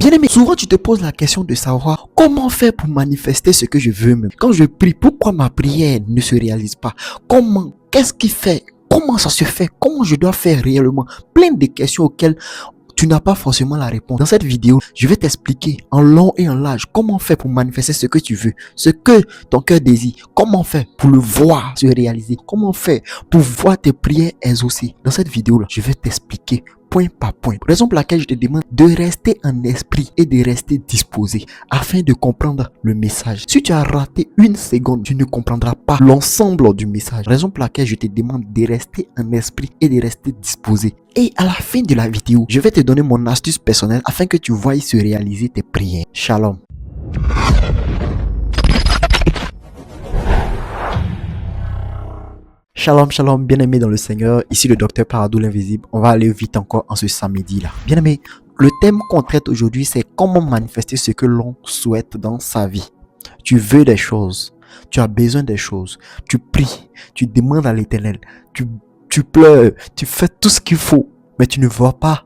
Bien aimé, souvent tu te poses la question de savoir comment faire pour manifester ce que je veux même. Quand je prie, pourquoi ma prière ne se réalise pas? Comment? Qu'est-ce qui fait? Comment ça se fait? Comment je dois faire réellement? Plein de questions auxquelles tu n'as pas forcément la réponse. Dans cette vidéo, je vais t'expliquer en long et en large comment faire pour manifester ce que tu veux, ce que ton cœur désire. Comment faire pour le voir se réaliser. Comment faire pour voir tes prières exaucées. Dans cette vidéo-là, je vais t'expliquer point par point. Raison pour laquelle je te demande de rester en esprit et de rester disposé afin de comprendre le message. Si tu as raté une seconde, tu ne comprendras pas l'ensemble du message. Raison pour laquelle je te demande de rester en esprit et de rester disposé. Et à la fin de la vidéo, je vais te donner mon astuce personnelle afin que tu voies se réaliser tes prières. Shalom. Shalom, shalom, bien-aimé dans le Seigneur. Ici le docteur Paradou l'invisible. On va aller vite encore en ce samedi-là. Bien-aimé, le thème qu'on traite aujourd'hui, c'est comment manifester ce que l'on souhaite dans sa vie. Tu veux des choses, tu as besoin des choses, tu pries, tu demandes à l'Éternel, tu pleures, tu fais tout ce qu'il faut, mais tu ne vois pas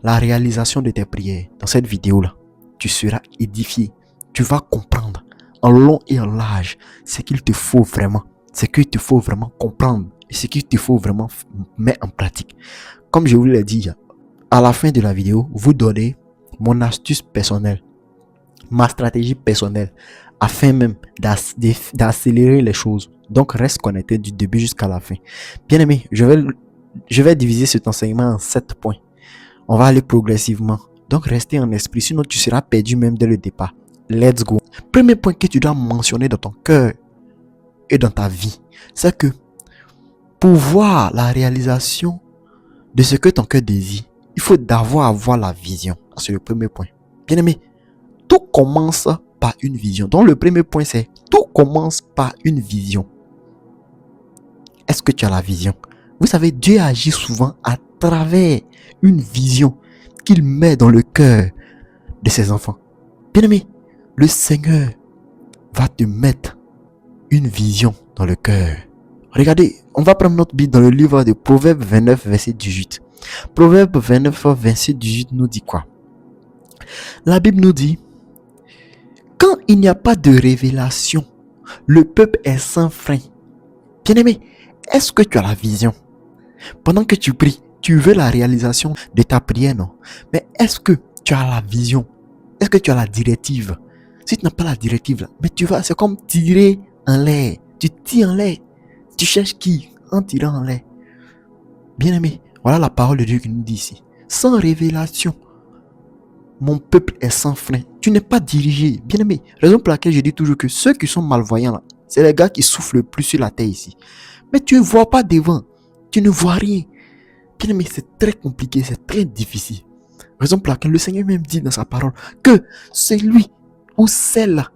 la réalisation de tes prières. Dans cette vidéo-là, tu seras édifié. Tu vas comprendre en long et en large ce qu'il te faut vraiment. Ce qu'il te faut vraiment comprendre et ce qu'il te faut vraiment mettre en pratique. Comme je vous l'ai dit, à la fin de la vidéo, vous donnez mon astuce personnelle, ma stratégie personnelle, afin même d'accélérer les choses. Donc, reste connecté du début jusqu'à la fin. Bien aimé, je vais diviser cet enseignement en 7 points. On va aller progressivement. Donc, restez en esprit, sinon tu seras perdu même dès le départ. Let's go. Premier point que tu dois mentionner dans ton cœur et dans ta vie, c'est que pour voir la réalisation de ce que ton cœur désire, il faut avoir la vision. C'est le premier point. Bien aimé, tout commence par une vision. Donc le premier point, c'est tout commence par une vision. Est-ce que tu as la vision? Vous savez, Dieu agit souvent à travers une vision qu'il met dans le cœur de ses enfants. Bien aimé, le Seigneur va te mettre une vision dans le cœur. Regardez, on va prendre notre Bible dans le livre de Proverbes 29, verset 18. Proverbes 29, verset 18 nous dit quoi? La Bible nous dit, quand il n'y a pas de révélation, le peuple est sans frein. Bien-aimé, est-ce que tu as la vision? Pendant que tu pries, tu veux la réalisation de ta prière, non? Mais est-ce que tu as la vision? Est-ce que tu as la directive? Si tu n'as pas la directive, là, mais tu vas, c'est comme tirer en l'air. Tu tires en l'air. Tu cherches qui en tirant en l'air? Bien-aimé, voilà la parole de Dieu qui nous dit ici. Sans révélation, mon peuple est sans frein. Tu n'es pas dirigé. Bien-aimé, raison pour laquelle je dis toujours que ceux qui sont malvoyants, là, c'est les gars qui souffrent le plus sur la terre ici. Mais tu ne vois pas devant. Tu ne vois rien. Bien-aimé, c'est très compliqué, c'est très difficile. Raison pour laquelle le Seigneur même dit dans sa parole que c'est lui ou celle-là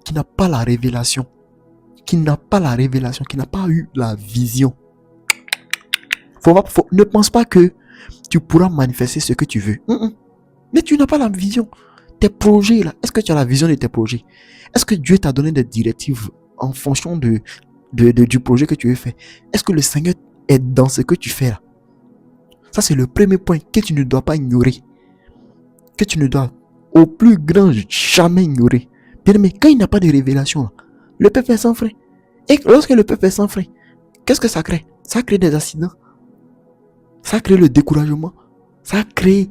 qui n'a pas la révélation, qui n'a pas eu la vision. Ne pense pas que tu pourras manifester ce que tu veux. Mais tu n'as pas la vision. Tes projets là, est-ce que tu as la vision de tes projets? Est-ce que Dieu t'a donné des directives en fonction du projet que tu veux faire? Est-ce que le Seigneur est dans ce que tu fais là? Ça c'est le premier point que tu ne dois pas ignorer. Que tu ne dois au plus grand jamais ignorer. Bien aimé, quand il n'y a pas de révélation, le peuple est sans frein. Et lorsque le peuple est sans frein, qu'est-ce que ça crée? Ça crée des accidents. Ça crée le découragement. Ça crée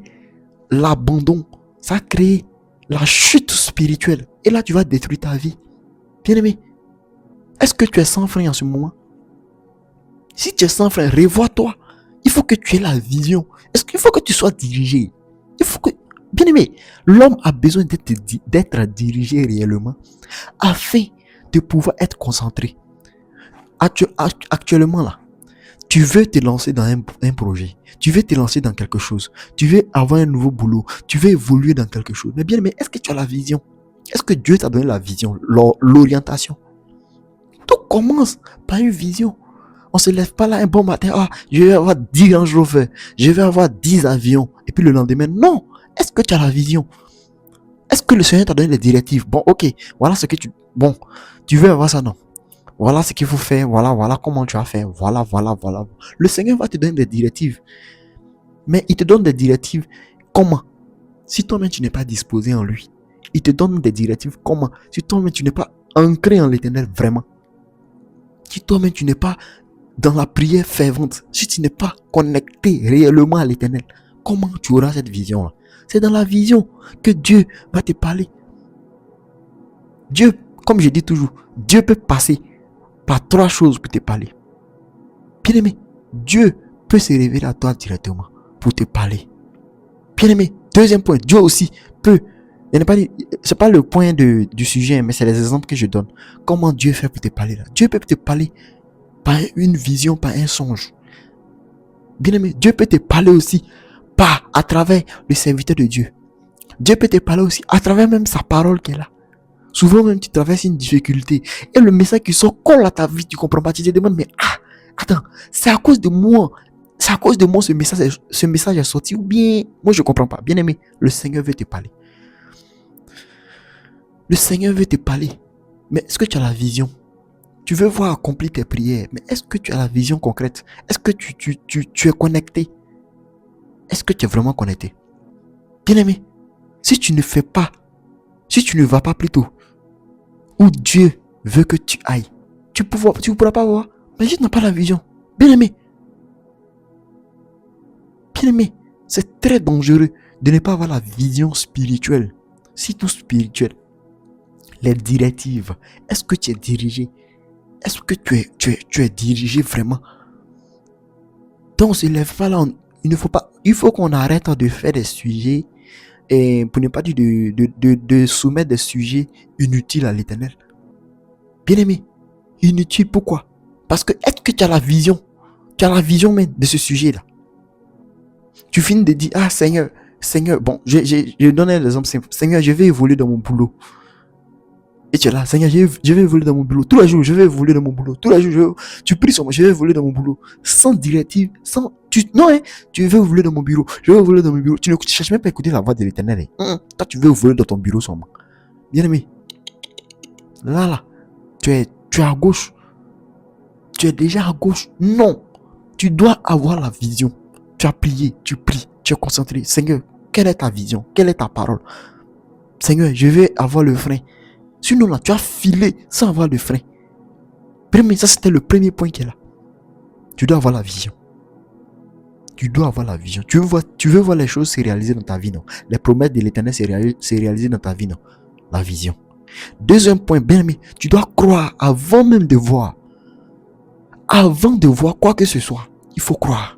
l'abandon. Ça crée la chute spirituelle. Et là, tu vas détruire ta vie. Bien aimé, est-ce que tu es sans frein en ce moment? Si tu es sans frein, revois-toi. Il faut que tu aies la vision. Est-ce qu'il faut que tu sois dirigé? Il faut que... Bien aimé, l'homme a besoin d'être dirigé réellement afin de pouvoir être concentré. Actuellement là, tu veux te lancer dans un projet, tu veux te lancer dans quelque chose, tu veux avoir un nouveau boulot, tu veux évoluer dans quelque chose. Mais bien aimé, est-ce que tu as la vision? Est-ce que Dieu t'a donné la vision, l'orientation? Tout commence par une vision. On se lève pas là un bon matin, je vais avoir 10 Range Rover, je vais avoir 10 avions, et puis le lendemain, non. Est-ce que tu as la vision? Est-ce que le Seigneur t'a donné les directives? Bon, ok, voilà ce que tu veux avoir ça, non? Voilà ce qu'il faut faire, voilà comment tu vas faire, voilà. Le Seigneur va te donner des directives. Mais il te donne des directives comment? Si toi-même tu n'es pas disposé en lui, il te donne des directives comment? Si toi-même tu n'es pas ancré en l'Éternel vraiment, si toi-même tu n'es pas dans la prière fervente, si tu n'es pas connecté réellement à l'Éternel, comment tu auras cette vision-là? C'est dans la vision que Dieu va te parler. Dieu, comme je dis toujours, Dieu peut passer par 3 choses pour te parler. Bien aimé, Dieu peut se révéler à toi directement pour te parler. Bien aimé, deuxième point, Dieu aussi peut. C'est pas le point du sujet, mais c'est les exemples que je donne. Comment Dieu fait pour te parler là? Dieu peut te parler par une vision, par un songe. Bien aimé, Dieu peut te parler aussi à travers le serviteur de Dieu. Dieu peut te parler aussi à travers même sa parole qu'elle a. Souvent même tu traverses une difficulté et le message qui sort colle à ta vie, tu comprends pas, tu te demandes mais attends, c'est à cause de moi. C'est à cause de moi ce message est sorti ou bien moi je comprends pas. Bien aimé, le Seigneur veut te parler. Le Seigneur veut te parler. Mais est-ce que tu as la vision? Tu veux voir accomplir tes prières, mais est-ce que tu as la vision concrète? Est-ce que tu es connecté? Est-ce que tu es vraiment connecté? Bien aimé, si tu ne fais pas, si tu ne vas pas plutôt où Dieu veut que tu ailles, tu ne pourras pas voir. Mais si tu n'as pas la vision, bien aimé, c'est très dangereux de ne pas avoir la vision spirituelle. Si tout spirituel, les directives, est-ce que tu es dirigé? Est-ce que tu es dirigé vraiment? Donc, on se lève pas là, il faut qu'on arrête de faire des sujets, et pour ne pas dire de soumettre des sujets inutiles à l'Éternel. Bien aimé, inutile pourquoi? Parce que est-ce que tu as la vision? Tu as la vision même de ce sujet-là. Tu finis de dire, Seigneur, bon, je donne l'exemple simple. Seigneur, je vais évoluer dans mon boulot. Et tu es là, Seigneur, je vais évoluer dans mon boulot. Tous les jours, je vais évoluer dans mon boulot. Tous les jours, tu pries sur moi, je vais évoluer dans mon boulot. Sans directive, tu veux évoluer dans mon bureau. Je vais évoluer dans mon bureau. Tu ne cherches même pas à écouter la voix de l'Éternel. Toi, tu veux évoluer dans ton bureau seulement. Bien aimé, là, tu es à gauche. Tu es déjà à gauche. Non, tu dois avoir la vision. Tu as prié, tu pries, tu es concentré. Seigneur, quelle est ta vision? Quelle est ta parole? Seigneur, je vais avoir le frein. Sinon là, tu as filé sans avoir de frein. Premier, ça c'était le premier point qui est là. Tu dois avoir la vision. Tu dois avoir la vision. Tu veux voir les choses se réaliser dans ta vie, non? Les promesses de l'Éternel se réaliser dans ta vie, non? La vision. Deuxième point, bien aimé, tu dois croire avant même de voir. Avant de voir quoi que ce soit, il faut croire.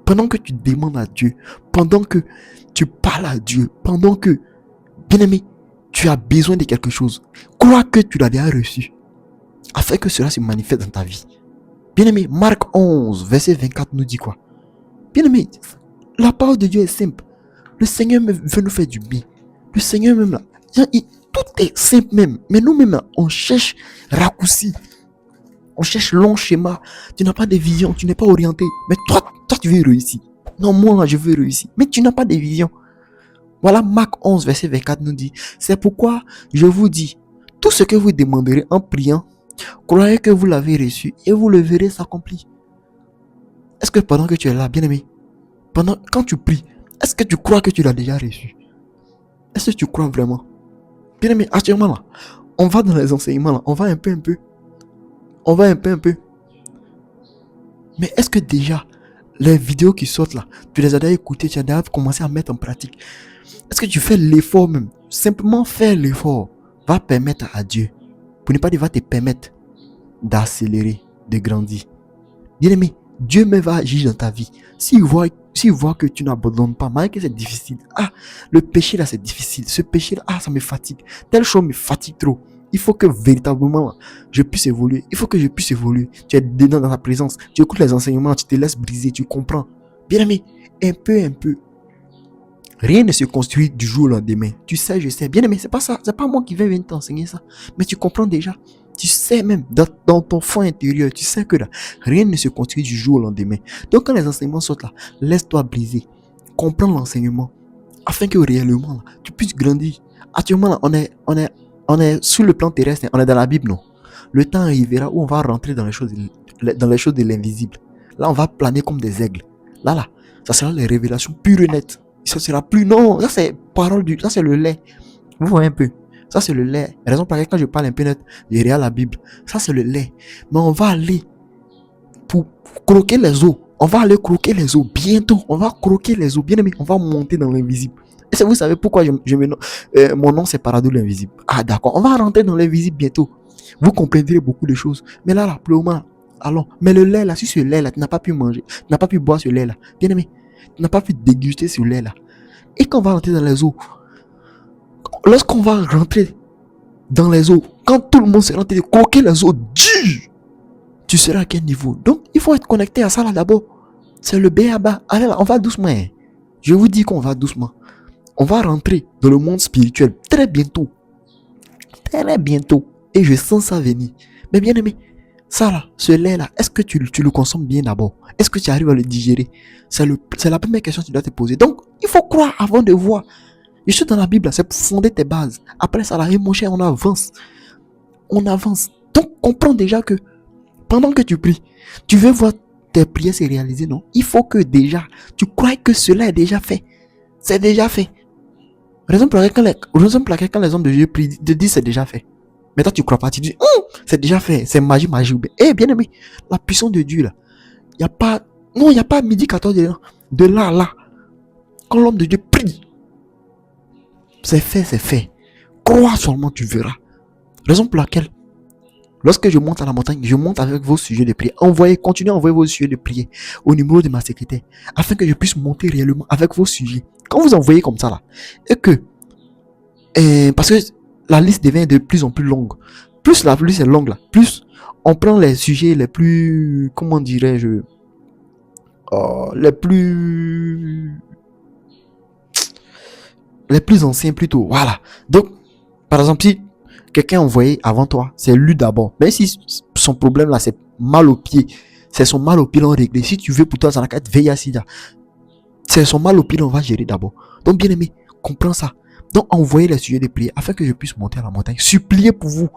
Pendant que tu demandes à Dieu, pendant que tu parles à Dieu, pendant que, bien aimé, tu as besoin de quelque chose, crois que tu l'as déjà reçu, afin que cela se manifeste dans ta vie. Bien aimé, Marc 11, verset 24 nous dit quoi? Bien aimé, la parole de Dieu est simple. Le Seigneur veut nous faire du bien. Le Seigneur même là, tout est simple même. Mais nous-mêmes là, on cherche raccourci. On cherche long schéma. Tu n'as pas de vision, tu n'es pas orienté. Mais toi tu veux réussir. Non, moi je veux réussir. Mais tu n'as pas de vision. Voilà, Marc 11, verset 24 nous dit, c'est pourquoi je vous dis, tout ce que vous demanderez en priant, croyez que vous l'avez reçu et vous le verrez s'accomplir. Est-ce que pendant que tu es là, bien aimé, quand tu pries, est-ce que tu crois que tu l'as déjà reçu? Est-ce que tu crois vraiment? Bien aimé, actuellement là, on va dans les enseignements là, on va un peu. On va un peu. Mais est-ce que déjà, les vidéos qui sortent là, tu les as déjà écoutées, tu as déjà commencé à mettre en pratique? Est-ce que tu fais l'effort même? Simplement faire l'effort va permettre à Dieu, pour ne pas dire va te permettre d'accélérer, de grandir. Bien aimé, Dieu même va agir dans ta vie. S'il voit que tu n'abandonnes pas, malgré que c'est difficile. Le péché là c'est difficile. Ce péché là, ça me fatigue. Telle chose me fatigue trop. Il faut que véritablement je puisse évoluer. Il faut que je puisse évoluer. Tu es dedans dans la présence. Tu écoutes les enseignements, tu te laisses briser, tu comprends. Bien aimé, un peu. Rien ne se construit du jour au lendemain. Tu sais, je sais. Bien aimé, c'est pas ça. C'est pas moi qui vais venir t'enseigner ça. Mais tu comprends déjà. Tu sais même, dans ton fond intérieur, tu sais que là, rien ne se construit du jour au lendemain. Donc quand les enseignements sortent là, laisse-toi briser. Comprends l'enseignement. Afin que réellement, là, tu puisses grandir. Actuellement, là, on est sur le plan terrestre. On est dans la Bible, non? Le temps arrivera où on va rentrer dans les choses de l'invisible. Là, on va planer comme des aigles. Là, ça sera les révélations pures et nettes. Ça sera plus. Non, ça c'est parole du. Ça c'est le lait. Vous voyez un peu. Ça c'est le lait. Raison pour laquelle quand je parle un peu net, je regarde la Bible. Ça c'est le lait. Mais on va aller pour croquer les os. On va aller croquer les os. Bientôt, on va croquer les os. Bien aimé, on va monter dans l'invisible. Et vous savez pourquoi mon nom c'est Paradou l'invisible. Ah d'accord, on va rentrer dans l'invisible bientôt. Vous comprendrez beaucoup de choses. Mais là, pour le moment, allons. Mais le lait là, si ce lait là, tu n'as pas pu manger, tu n'as pas pu boire ce lait là. Bien aimé, tu n'as pas pu déguster ce lait là. Et quand on va rentrer dans les eaux, lorsqu'on va rentrer dans les eaux, quand tout le monde sera en train de croquer les eaux, tu seras à quel niveau? Donc, il faut être connecté à ça là d'abord. C'est le B.A.B.A. Allez là, on va doucement. Hein. Je vous dis qu'on va doucement. On va rentrer dans le monde spirituel très bientôt. Très bientôt. Et je sens ça venir. Mais bien aimé, ça là, ce lait là, est-ce que tu le consommes bien d'abord? Est-ce que tu arrives à le digérer? C'est la première question que tu dois te poser. Donc, il faut croire avant de voir. Je suis dans la Bible, c'est pour fonder tes bases. Après ça, là, mon cher, on avance. On avance. Donc, comprends déjà que pendant que tu pries, tu veux voir tes prières se réaliser, non? Il faut que déjà, tu crois que cela est déjà fait. C'est déjà fait. Raison pour laquelle quand les hommes de Dieu prient, te disent c'est déjà fait. Mais toi, tu crois pas, tu dis, c'est déjà fait, c'est magie. Eh, bien aimé, la puissance de Dieu, là, il n'y a pas, non, il n'y a pas midi 14 de là, là. Quand l'homme de Dieu prie, c'est fait, c'est fait. Crois seulement, tu verras. Raison pour laquelle, lorsque je monte à la montagne, je monte avec vos sujets de prière. Continuez à envoyer vos sujets de prière au numéro de ma secrétaire, afin que je puisse monter réellement avec vos sujets. Quand vous envoyez comme ça, là, et que, parce que la liste devient de plus en plus longue. Plus la liste est longue, là, plus on prend les sujets les plus, comment dirais-je, les plus anciens plutôt. Voilà. Donc, par exemple, si quelqu'un envoyé avant toi, c'est lui d'abord. Mais si son problème là, c'est mal au pied, c'est son mal au pied, on réglé. Si tu veux pour toi, ça n'a qu'à être veillé sida. C'est son mal au pied, on va gérer d'abord. Donc, bien aimé, comprends ça. Donc, envoyez les sujets de prière afin que je puisse monter à la montagne. Supplier pour vous.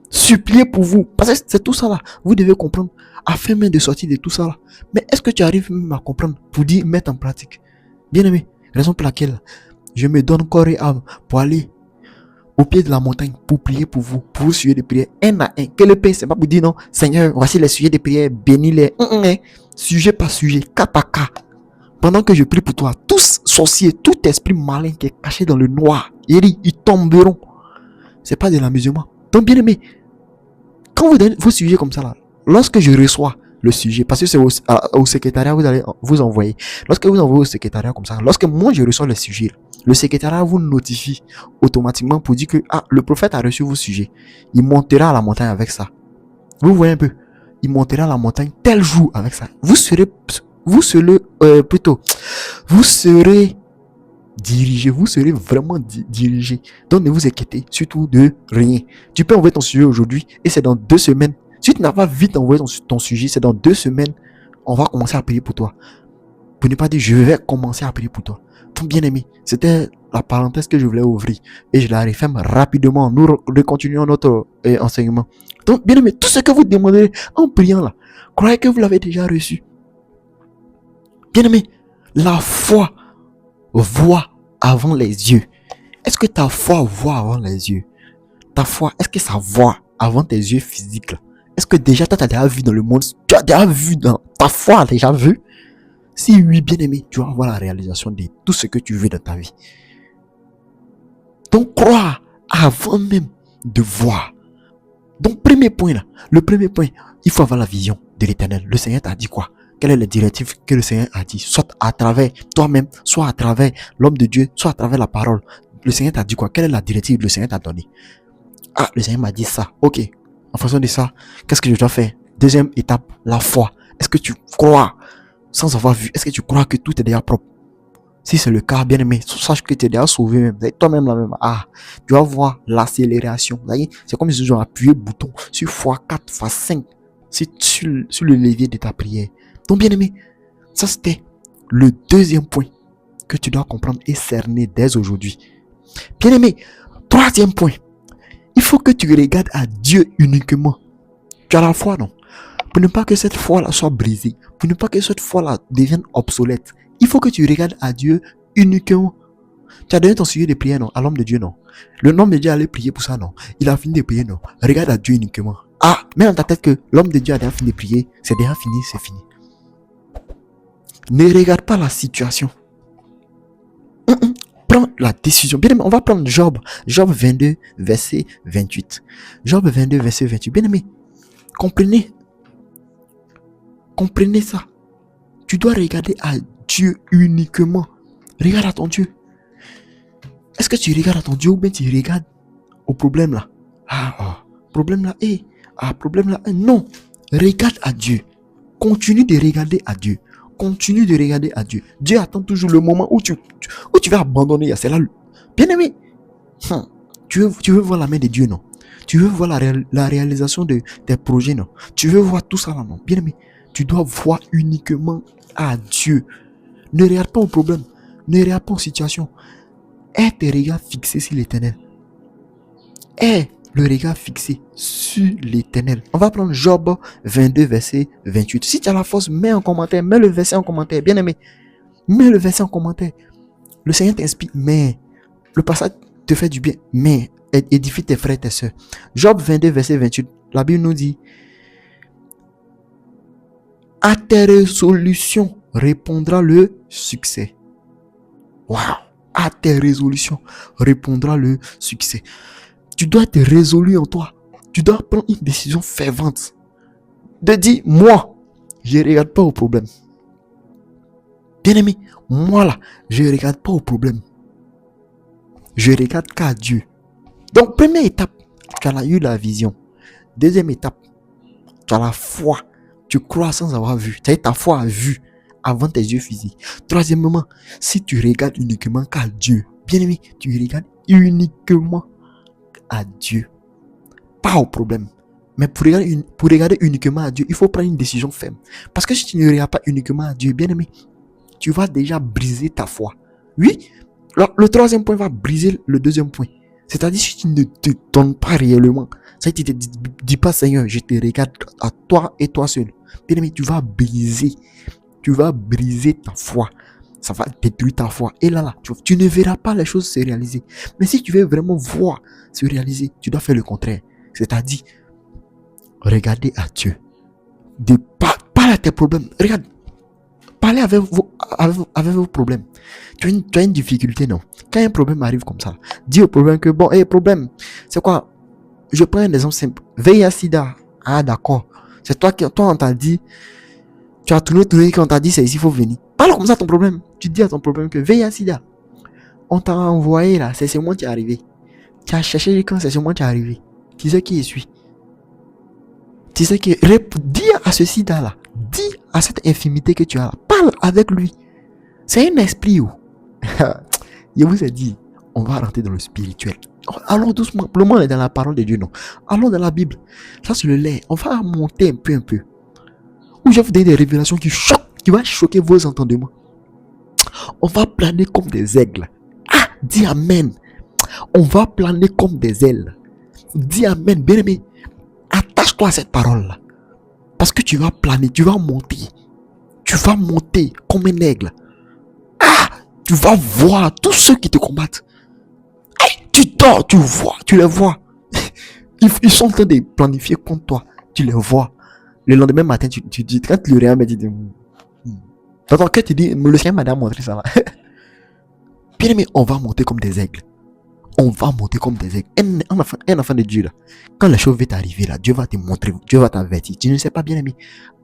Supplier pour vous. Parce que c'est tout ça là. Vous devez comprendre. Afin même de sortir de tout ça là. Mais est-ce que tu arrives même à comprendre pour dire mettre en pratique? Bien aimé, raison pour laquelle je me donne corps et âme pour aller au pied de la montagne pour prier pour vos sujets de prière un à un. Que le pain, c'est pas pour dire non, Seigneur, voici les sujets de prière, bénis-les. Sujet par sujet, cas par cas. Pendant que je prie pour toi, tous sorciers, tout esprit malin qui est caché dans le noir, ils tomberont. C'est pas de l'amusement. Donc, bien aimé, quand vous donnez vos sujets comme ça là, lorsque je reçois le sujet, parce que c'est au secrétariat, vous allez vous envoyer. Lorsque vous envoyez au secrétariat comme ça, lorsque moi je reçois le sujet, le secrétariat vous notifie automatiquement pour dire que le prophète a reçu vos sujets. Il montera à la montagne avec ça. Vous voyez un peu? Il montera à la montagne tel jour avec ça. Vous serez dirigé, vous serez vraiment dirigé. Donc ne vous inquiétez surtout de rien. Tu peux envoyer ton sujet aujourd'hui et c'est dans 2 semaines. Si tu n'as pas vite envoyé ton sujet, c'est dans 2 semaines, on va commencer à prier pour toi. Pour ne pas dire je vais commencer à prier pour toi. Donc bien aimé, c'était la parenthèse que je voulais ouvrir et je la referme rapidement. Nous continuons notre enseignement. Donc bien aimé, tout ce que vous demandez en priant là, croyez que vous l'avez déjà reçu. Bien aimé, la foi voit avant les yeux. Est-ce que ta foi voit avant les yeux? Ta foi, est-ce que ça voit avant tes yeux physiques là? Est-ce que déjà toi tu as déjà vu dans le monde? Tu as déjà vu dans ta foi, a déjà vu? Si oui, bien aimé, tu vas avoir la réalisation de tout ce que tu veux dans ta vie. Donc crois avant même de voir. Donc premier point là, le premier point, il faut avoir la vision de l'Éternel. Le Seigneur t'a dit quoi? Quelle est la directive que le Seigneur a dit? Soit à travers toi-même, soit à travers l'homme de Dieu, soit à travers la parole. Le Seigneur t'a dit quoi? Quelle est la directive que le Seigneur t'a donnée? Le Seigneur m'a dit ça. Ok. En fonction de ça, qu'est-ce que je dois faire? Deuxième étape, la foi. Est-ce que tu crois sans avoir vu? Est-ce que tu crois que tout est déjà propre? Si c'est le cas, bien aimé, sache que tu es déjà sauvé même. Toi-même là même. Tu vas voir l'accélération. C'est comme si tu as appuyé le bouton sur x4, x5. C'est sur le levier de ta prière. Donc bien aimé, ça c'était le deuxième point que tu dois comprendre et cerner dès aujourd'hui. Bien aimé, troisième point. Il faut que tu regardes à Dieu uniquement. Tu as la foi, non? Pour ne pas que cette foi-là soit brisée, pour ne pas que cette foi-là devienne obsolète, il faut que tu regardes à Dieu uniquement. Tu as donné ton sujet de prière, non, à l'homme de Dieu, non. Le homme de Dieu allait prier pour ça, non. Il a fini de prier, non. Regarde à Dieu uniquement. Ah, mets dans ta tête que l'homme de Dieu a déjà fini de prier. C'est déjà fini, c'est fini. Ne regarde pas la situation. Prends la décision. Bien aimé, on va prendre Job. Job 22, verset 28. Job 22, verset 28. Bien aimé, comprenez. Comprenez ça. Tu dois regarder à Dieu uniquement. Regarde à ton Dieu. Est-ce que tu regardes à ton Dieu ou bien tu regardes au problème là? Problème là, problème là, non. Regarde à Dieu. Continue de regarder à Dieu. Continue de regarder à Dieu. Dieu attend toujours le moment où tu vas abandonner. C'est là. Bien aimé. Tu veux voir la main de Dieu, non? Tu veux voir la réalisation de tes projets, non? Tu veux voir tout ça là, non? Bien aimé. Tu dois voir uniquement à Dieu. Ne regarde pas au problème. Ne regarde pas aux situations. Aie tes regards fixés sur l'éternel. Aie le regard fixé sur l'éternel. On va prendre Job 22, verset 28. Si tu as la force, mets en commentaire. Mets le verset en commentaire. Bien aimé. Mets le verset en commentaire. Le Seigneur t'inspire. Mais le passage te fait du bien. Mais édifie tes frères et tes soeurs. Job 22, verset 28. La Bible nous dit: à tes résolutions répondra le succès. Waouh! À tes résolutions répondra le succès. Tu dois être résolu en toi. Tu dois prendre une décision fervente. De dire, moi, je ne regarde pas au problème. Bien aimé, moi là, je ne regarde pas au problème. Je regarde qu'à Dieu. Donc, première étape, tu as eu la vision. Deuxième étape, tu as la foi. Tu crois sans avoir vu. Tu as ta foi a vu avant tes yeux physiques. Troisièmement, si tu regardes uniquement qu'à Dieu, bien aimé, tu regardes uniquement à Dieu, pas au problème. Mais pour regarder uniquement à Dieu, il faut prendre une décision ferme. Parce que si tu ne regardes pas uniquement à Dieu, bien aimé, tu vas déjà briser ta foi. Oui, le troisième point va briser le deuxième point. C'est-à-dire, si tu ne te donnes pas réellement, ça tu ne te dis pas, Seigneur, je te regarde à toi et toi seul. Bien aimé, tu vas briser ta foi. Ça va détruire ta foi. Et là, tu ne verras pas les choses se réaliser. Mais si tu veux vraiment voir se réaliser, tu dois faire le contraire. C'est-à-dire, regardez à Dieu. Parle à tes problèmes. Regarde. Parlez avec vos problèmes. Tu as une difficulté, non? Quand un problème arrive comme ça, dis au problème que, bon, problème, c'est quoi? Je prends un exemple simple. VIH-Sida. Ah, d'accord. C'est toi, on t'a dit, tu as tourné, quand on t'a dit, c'est ici, il faut venir. Parle comme ça à ton problème. Tu dis à ton problème que VIH-Sida. On t'a envoyé là, c'est moi qui est arrivé. Tu as cherché quand c'est moi qui est arrivé. Tu sais qui je suis. Tu sais que dis à ce sida là, dis à cette infimité que tu as là, parle avec lui. C'est un esprit où je vous ai dit, on va rentrer dans le spirituel. Allons doucement, le monde est dans la parole de Dieu, non? Allons dans la Bible. Ça c'est le lait. On va monter un peu. Où je vais vous donner des révélations qui choquent, qui vont choquer vos entendements. On va planer comme des aigles. Ah, dis amen. On va planer comme des ailes. Dis amen, bien aimé. Attache-toi à cette parole-là. Parce que tu vas planer, tu vas monter. Tu vas monter comme un aigle. Ah, tu vas voir tous ceux qui te combattent. Hey, tu dors, tu vois, tu les vois. Ils sont en train de planifier contre toi. Tu les vois. Le lendemain matin, tu dis, quand tu le réveilles, tu dis, dans ton cœur, tu dis, le Seigneur m'a montré ça là. Bien aimé, on va monter comme des aigles. On va monter comme des aigles. Un enfant de Dieu là. Quand les choses vont t'arriver là, Dieu va te montrer, Dieu va t'avertir. Tu ne sais pas, bien aimé.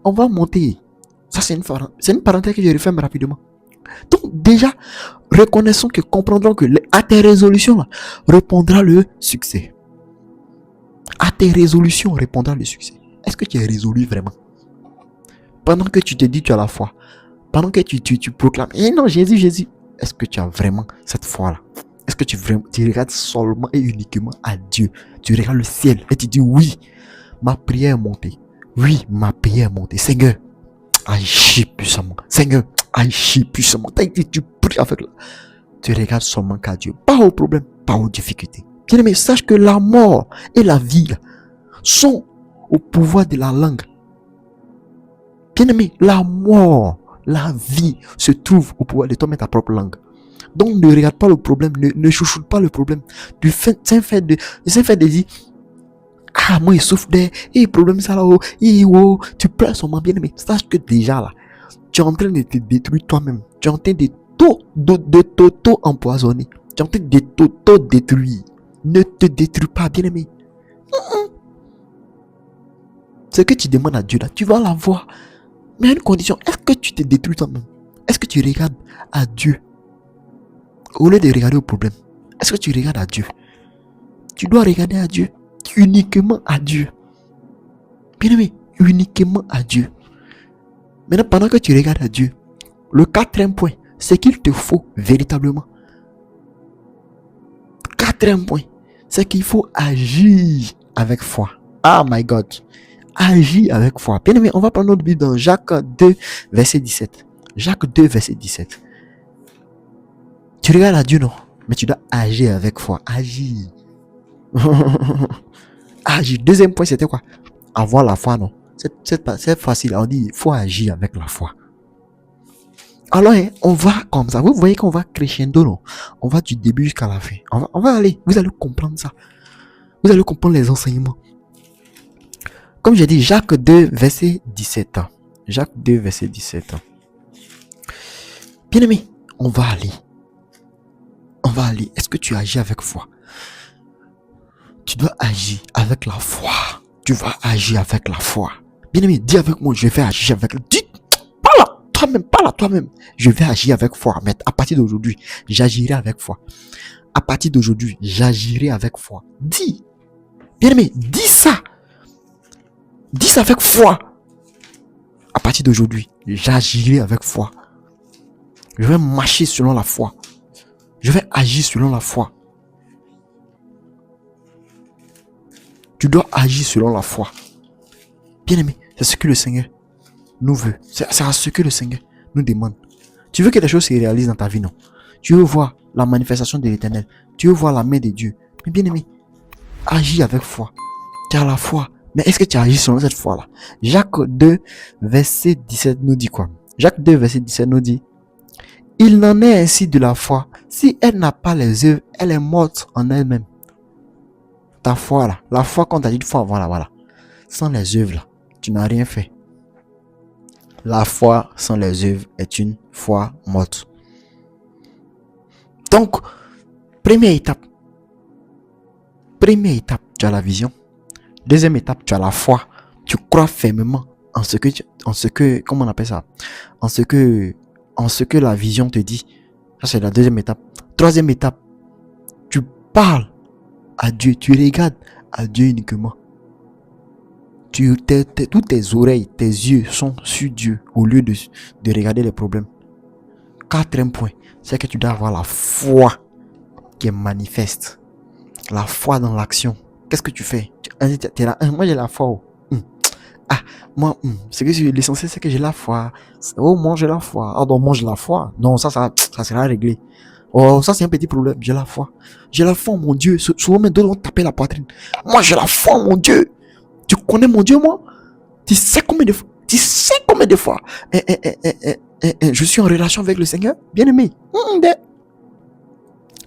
On va monter. Ça c'est une parenthèse que je referme rapidement. Donc déjà, reconnaissons que, comprendrons que à tes résolutions là, répondra le succès. À tes résolutions répondra le succès. Est-ce que tu es résolu vraiment? Pendant que tu te dis tu as la foi, pendant que tu proclames, non, Jésus, est-ce que tu as vraiment cette foi là? Est-ce que tu regardes seulement et uniquement à Dieu? Tu regardes le ciel et tu dis oui, ma prière est montée. Oui, ma prière est montée. Seigneur, agis puissamment. Seigneur, agis puissamment. Tu pries avec là. Tu regardes seulement qu'à Dieu. Pas au problème, pas aux difficultés. Bien aimé, sache que la mort et la vie sont au pouvoir de la langue. Bien aimé, la mort, la vie se trouve au pouvoir de toi-même ta propre langue. Donc, ne regarde pas le problème, ne chouchoute pas le problème. Du fait de dire, ah, moi, il souffre le problème, ça là-haut, tu pleures son bien aimé. Sache que déjà là, tu es en train de te détruire toi-même. Tu es en train de t'auto-empoisonner. Tu es en train de t'auto-détruire. Ne te détruis pas, bien aimé. Ce que tu demandes à Dieu là, tu vas l'avoir. Mais à une condition, est-ce que tu te détruis toi-même? Est-ce que tu regardes à Dieu au lieu de regarder au problème? Est-ce que tu regardes à Dieu? Tu dois regarder à Dieu, uniquement à Dieu. Bien aimé, uniquement à Dieu. Maintenant, pendant que tu regardes à Dieu, le quatrième point, c'est qu'il te faut véritablement. Quatrième point, c'est qu'il faut agir avec foi. Ah my God. Agis avec foi. Bien aimé, on va prendre notre Bible dans Jacques 2, verset 17. Jacques 2, verset 17. Tu regardes à Dieu, non? Mais tu dois agir avec foi. Agir. Agir. Deuxième point, c'était quoi? Avoir la foi, non? C'est facile. On dit, il faut agir avec la foi. Alors, on va comme ça. Vous voyez qu'on va crescendo, non? On va du début jusqu'à la fin. On va aller. Vous allez comprendre ça. Vous allez comprendre les enseignements. Comme j'ai dit, Jacques 2, verset 17. Jacques 2, verset 17. Bien aimé, on va aller. On va aller. Est-ce que tu agis avec foi? Tu dois agir avec la foi. Tu vas agir avec la foi. Bien aimé, dis avec moi, je vais agir avec la foi. Dis, parle à toi-même. Je vais agir avec foi. Mais à partir d'aujourd'hui, j'agirai avec foi. À partir d'aujourd'hui, j'agirai avec foi. Dis. Bien aimé, dis ça. Dis ça avec foi. À partir d'aujourd'hui, j'agirai avec foi. Je vais marcher selon la foi. Je vais agir selon la foi. Tu dois agir selon la foi. Bien aimé, c'est ce que le Seigneur nous veut. C'est ce que le Seigneur nous demande. Tu veux que les choses se réalisent dans ta vie, non? Tu veux voir la manifestation de l'Éternel. Tu veux voir la main de Dieu. Mais bien aimé, agis avec foi. Tu as la foi. Mais est-ce que tu agis selon cette foi-là? Jacques 2, verset 17 nous dit quoi? Jacques 2, verset 17 nous dit: il n'en est ainsi de la foi. Si elle n'a pas les œuvres, elle est morte en elle-même. Ta foi là, la foi qu'on t'a dit de foi, voilà. Sans les œuvres là, tu n'as rien fait. La foi sans les œuvres est une foi morte. Donc, première étape, tu as la vision. Deuxième étape, tu as la foi. Tu crois fermement en ce que, comment on appelle ça? En ce que la vision te dit. Ça, c'est la deuxième étape. Troisième étape, tu parles à Dieu. Tu regardes à Dieu uniquement. Toutes tes oreilles, tes yeux sont sur Dieu au lieu de regarder les problèmes. Quatrième point, c'est que tu dois avoir la foi qui est manifeste. La foi dans l'action. Qu'est-ce que tu fais? Tu es là, moi j'ai la foi. Moi, c'est que l'essentiel, c'est que j'ai la foi. Oh, moi j'ai la foi. Ah, donc moi j'ai la foi. Non, ça sera réglé. Oh, ça c'est un petit problème. J'ai la foi. J'ai la foi, mon Dieu. Souvent, mes deux vont taper la poitrine. Moi j'ai la foi, mon Dieu. Tu connais mon Dieu, moi? Tu sais combien de fois je suis en relation avec le Seigneur? Bien aimé.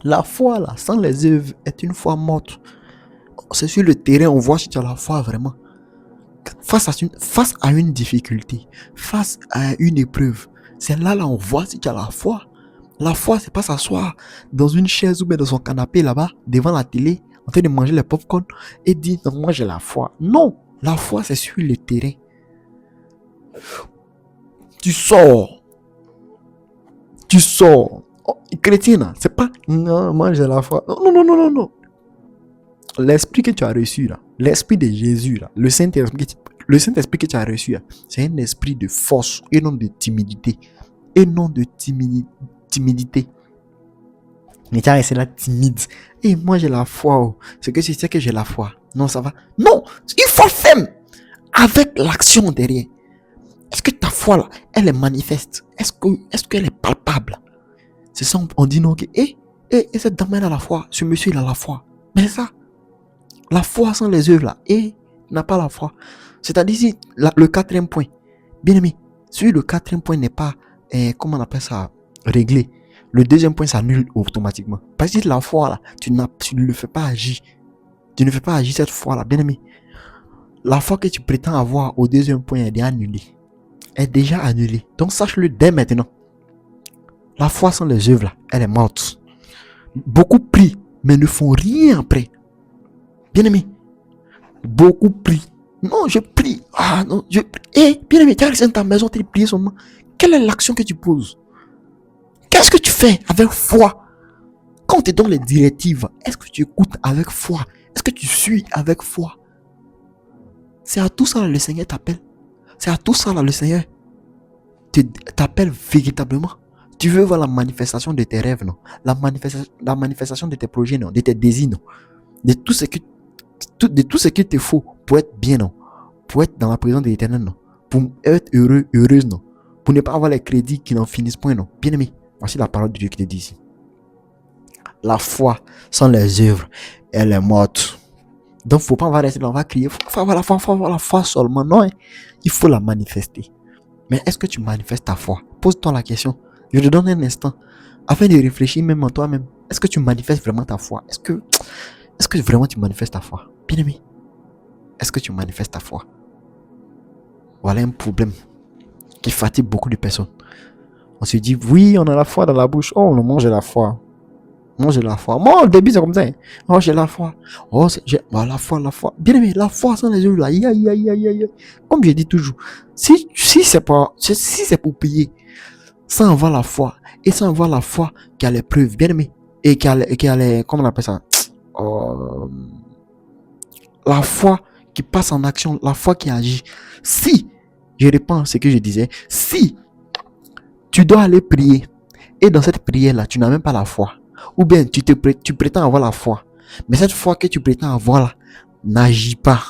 La foi, là, sans les œuvres, est une foi morte. C'est sur le terrain, on voit si tu as la foi vraiment. Face à une difficulté, face à une épreuve, c'est là on voit si tu as la foi. La foi, c'est pas s'asseoir dans une chaise ou bien dans son canapé là-bas, devant la télé, en train de manger les popcorn et dire non, moi j'ai la foi. Non, la foi c'est sur le terrain. Tu sors. Oh, chrétien, c'est pas non, moi j'ai la foi. Non. L'esprit que tu as reçu là, l'esprit de Jésus là, le Saint-Esprit que tu as reçu là, c'est un esprit de force et non de timidité. Mais tu as resté là timide. Et moi j'ai la foi. Oh. C'est que c'est que j'ai la foi. Non, ça va. Non, il faut faire avec l'action derrière. Est-ce que ta foi là, elle est manifeste? Est-ce qu'elle est palpable? C'est ça, on dit non. Et cette dame elle a la foi. Ce monsieur il a la foi. Mais c'est ça. La foi sans les œuvres là, et n'a pas la foi. C'est-à-dire ici, le quatrième point. Bien aimé, si le quatrième point n'est pas, comment on appelle ça, réglé. le deuxième point s'annule automatiquement. Parce que la foi, là, tu ne le fais pas agir. Tu ne fais pas agir cette foi-là, bien aimé. La foi que tu prétends avoir au deuxième point est déjà annulée. Est déjà annulée. Donc sache-le dès maintenant. La foi sans les œuvres, là, elle est morte. Beaucoup prient, mais ne font rien après. Bien aimé. Beaucoup prient. Non, je prie. Ah non, je prie. Eh, bien aimé, tu arrives dans ta maison, tu es prié seulement. Quelle est l'action que tu poses? Qu'est-ce que tu fais avec foi? Quand on te donne les directives, est-ce que tu écoutes avec foi? Est-ce que tu suis avec foi? C'est à tout ça là, le Seigneur t'appelle. C'est à tout ça là, le Seigneur t'appelle véritablement. Tu veux voir la manifestation de tes rêves, non? La manifestation de tes projets, non? De tes désirs, non? De tout ce qu'il te faut pour être bien, non? Pour être dans la présence de l'Éternel, non? Pour être heureux, heureuse, non? Pour ne pas avoir les crédits qui n'en finissent point, non? Bien aimé, voici la parole de Dieu qui te dit ici. La foi sans les œuvres, elle est morte. Donc, faut pas rester là, on va crier, faut avoir la foi seulement. Non, hein? Il faut la manifester. Mais est-ce que tu manifestes ta foi? Pose-toi la question. Je te donne un instant afin de réfléchir même en toi-même. Est-ce que tu manifestes vraiment ta foi? Est-ce que vraiment tu manifestes ta foi? Bien aimé, est-ce que tu manifestes ta foi? Voilà un problème qui fatigue beaucoup de personnes. On se dit, oui, on a la foi dans la bouche. Oh, on mange la foi. Moi, j'ai la foi. Moi, au début, c'est comme ça. Hein. Oh, j'ai la foi. Oh, j'ai la foi. Bien aimé, la foi sans les yeux là. Comme je dis toujours, si c'est pour payer, sans avoir la foi, et sans avoir la foi qui a les preuves, bien aimé, et qui a les, comment on appelle ça? La foi qui passe en action, la foi qui agit. Si, je réponds ce que je disais, si tu dois aller prier, et dans cette prière-là, tu n'as même pas la foi, ou bien tu prétends avoir la foi, mais cette foi que tu prétends avoir là, n'agit pas,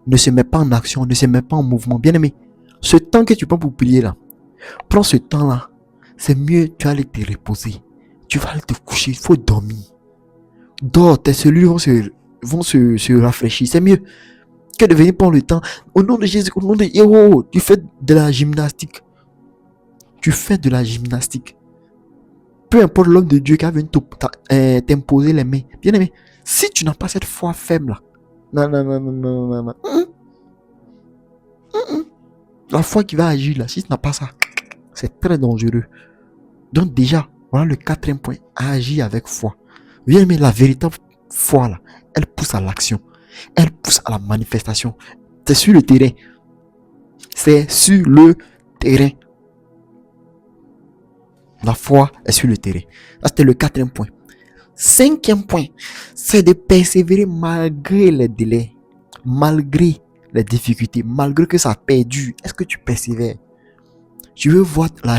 ne se met pas en action, ne se met pas en mouvement. Bien aimé, ce temps que tu prends pour prier là, prends ce temps-là, c'est mieux, tu vas aller te reposer, tu vas aller te coucher, il faut dormir. Dors, tes cellules vont se rafraîchir, c'est mieux que de venir prendre le temps. Au nom de Jésus, au nom de Héros, tu fais de la gymnastique. Tu fais de la gymnastique. Peu importe l'homme de Dieu qui va venir t'imposer les mains. Bien aimé, si tu n'as pas cette foi faible là, non. La foi qui va agir là, si tu n'as pas ça, c'est très dangereux. Donc déjà, voilà le quatrième point, agir avec foi. Bien aimé, la véritable foi là, elle pousse à l'action. Elle pousse à la manifestation. C'est sur le terrain. C'est sur le terrain. La foi est sur le terrain. Ça, c'était le quatrième point. Cinquième point, c'est de persévérer malgré les délais, malgré les difficultés, malgré que ça perdure. Est-ce que tu persévères? Tu veux voir la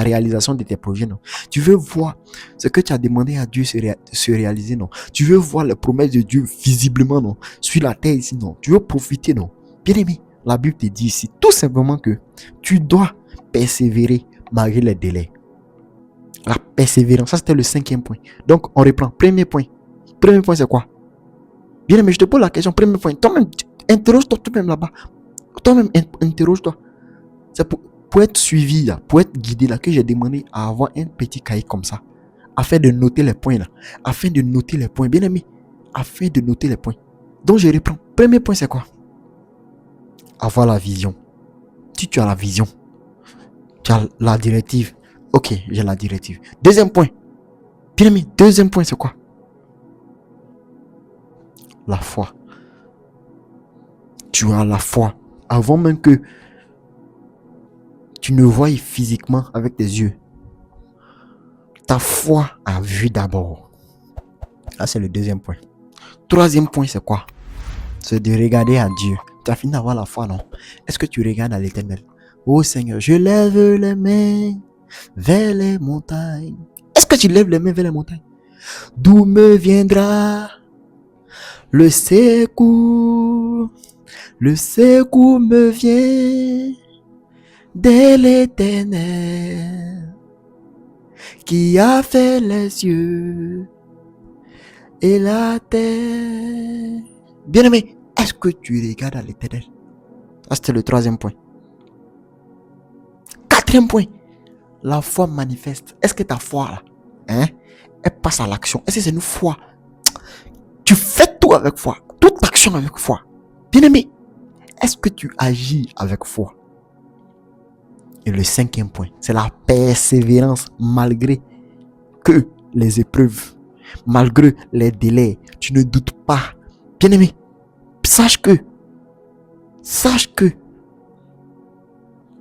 réalisation de tes projets, non? Tu veux voir ce que tu as demandé à Dieu se réaliser, non? Tu veux voir les promesses de Dieu visiblement, non? Sur la terre ici, non? Tu veux profiter, non? Bien aimé, la Bible te dit ici tout simplement que tu dois persévérer malgré les délais. La persévérance, ça c'était le cinquième point. Donc on reprend. Premier point. Premier point c'est quoi? Bien aimé, je te pose la question. Premier point. Toi-même, interroge-toi toi-même là-bas. Toi-même, interroge-toi. C'est pour être suivi là, pour être guidé là, que j'ai demandé à avoir un petit cahier comme ça, afin de noter les points là, afin de noter les points, bien aimé, afin de noter les points. Donc je reprends. Premier point c'est quoi? Avoir la vision. Si tu as la vision, tu as la directive. Ok, j'ai la directive. Deuxième point. Bien aimé, deuxième point c'est quoi? La foi. Tu as la foi. Avant même que tu ne voies physiquement avec tes yeux, ta foi a vu d'abord. Là, c'est le deuxième point. Troisième point, c'est quoi? C'est de regarder à Dieu. Tu as fini d'avoir la foi, non? Est-ce que tu regardes à l'Éternel? Oh Seigneur, je lève les mains vers les montagnes. Est-ce que tu lèves les mains vers les montagnes? D'où me viendra le secours? Le secours me vient de l'Éternel, qui a fait les cieux et la terre. Bien-aimé, est-ce que tu regardes à l'Éternel? Ça, c'était le troisième point. Quatrième point, la foi manifeste. Est-ce que ta foi là, hein, elle passe à l'action. Est-ce que c'est une foi? Tu fais tout avec foi. Toute action avec foi. Bien-aimé, est-ce que tu agis avec foi? Et le 5e point, c'est la persévérance malgré que les épreuves, malgré les délais. Tu ne doutes pas. Bien-aimé, sache que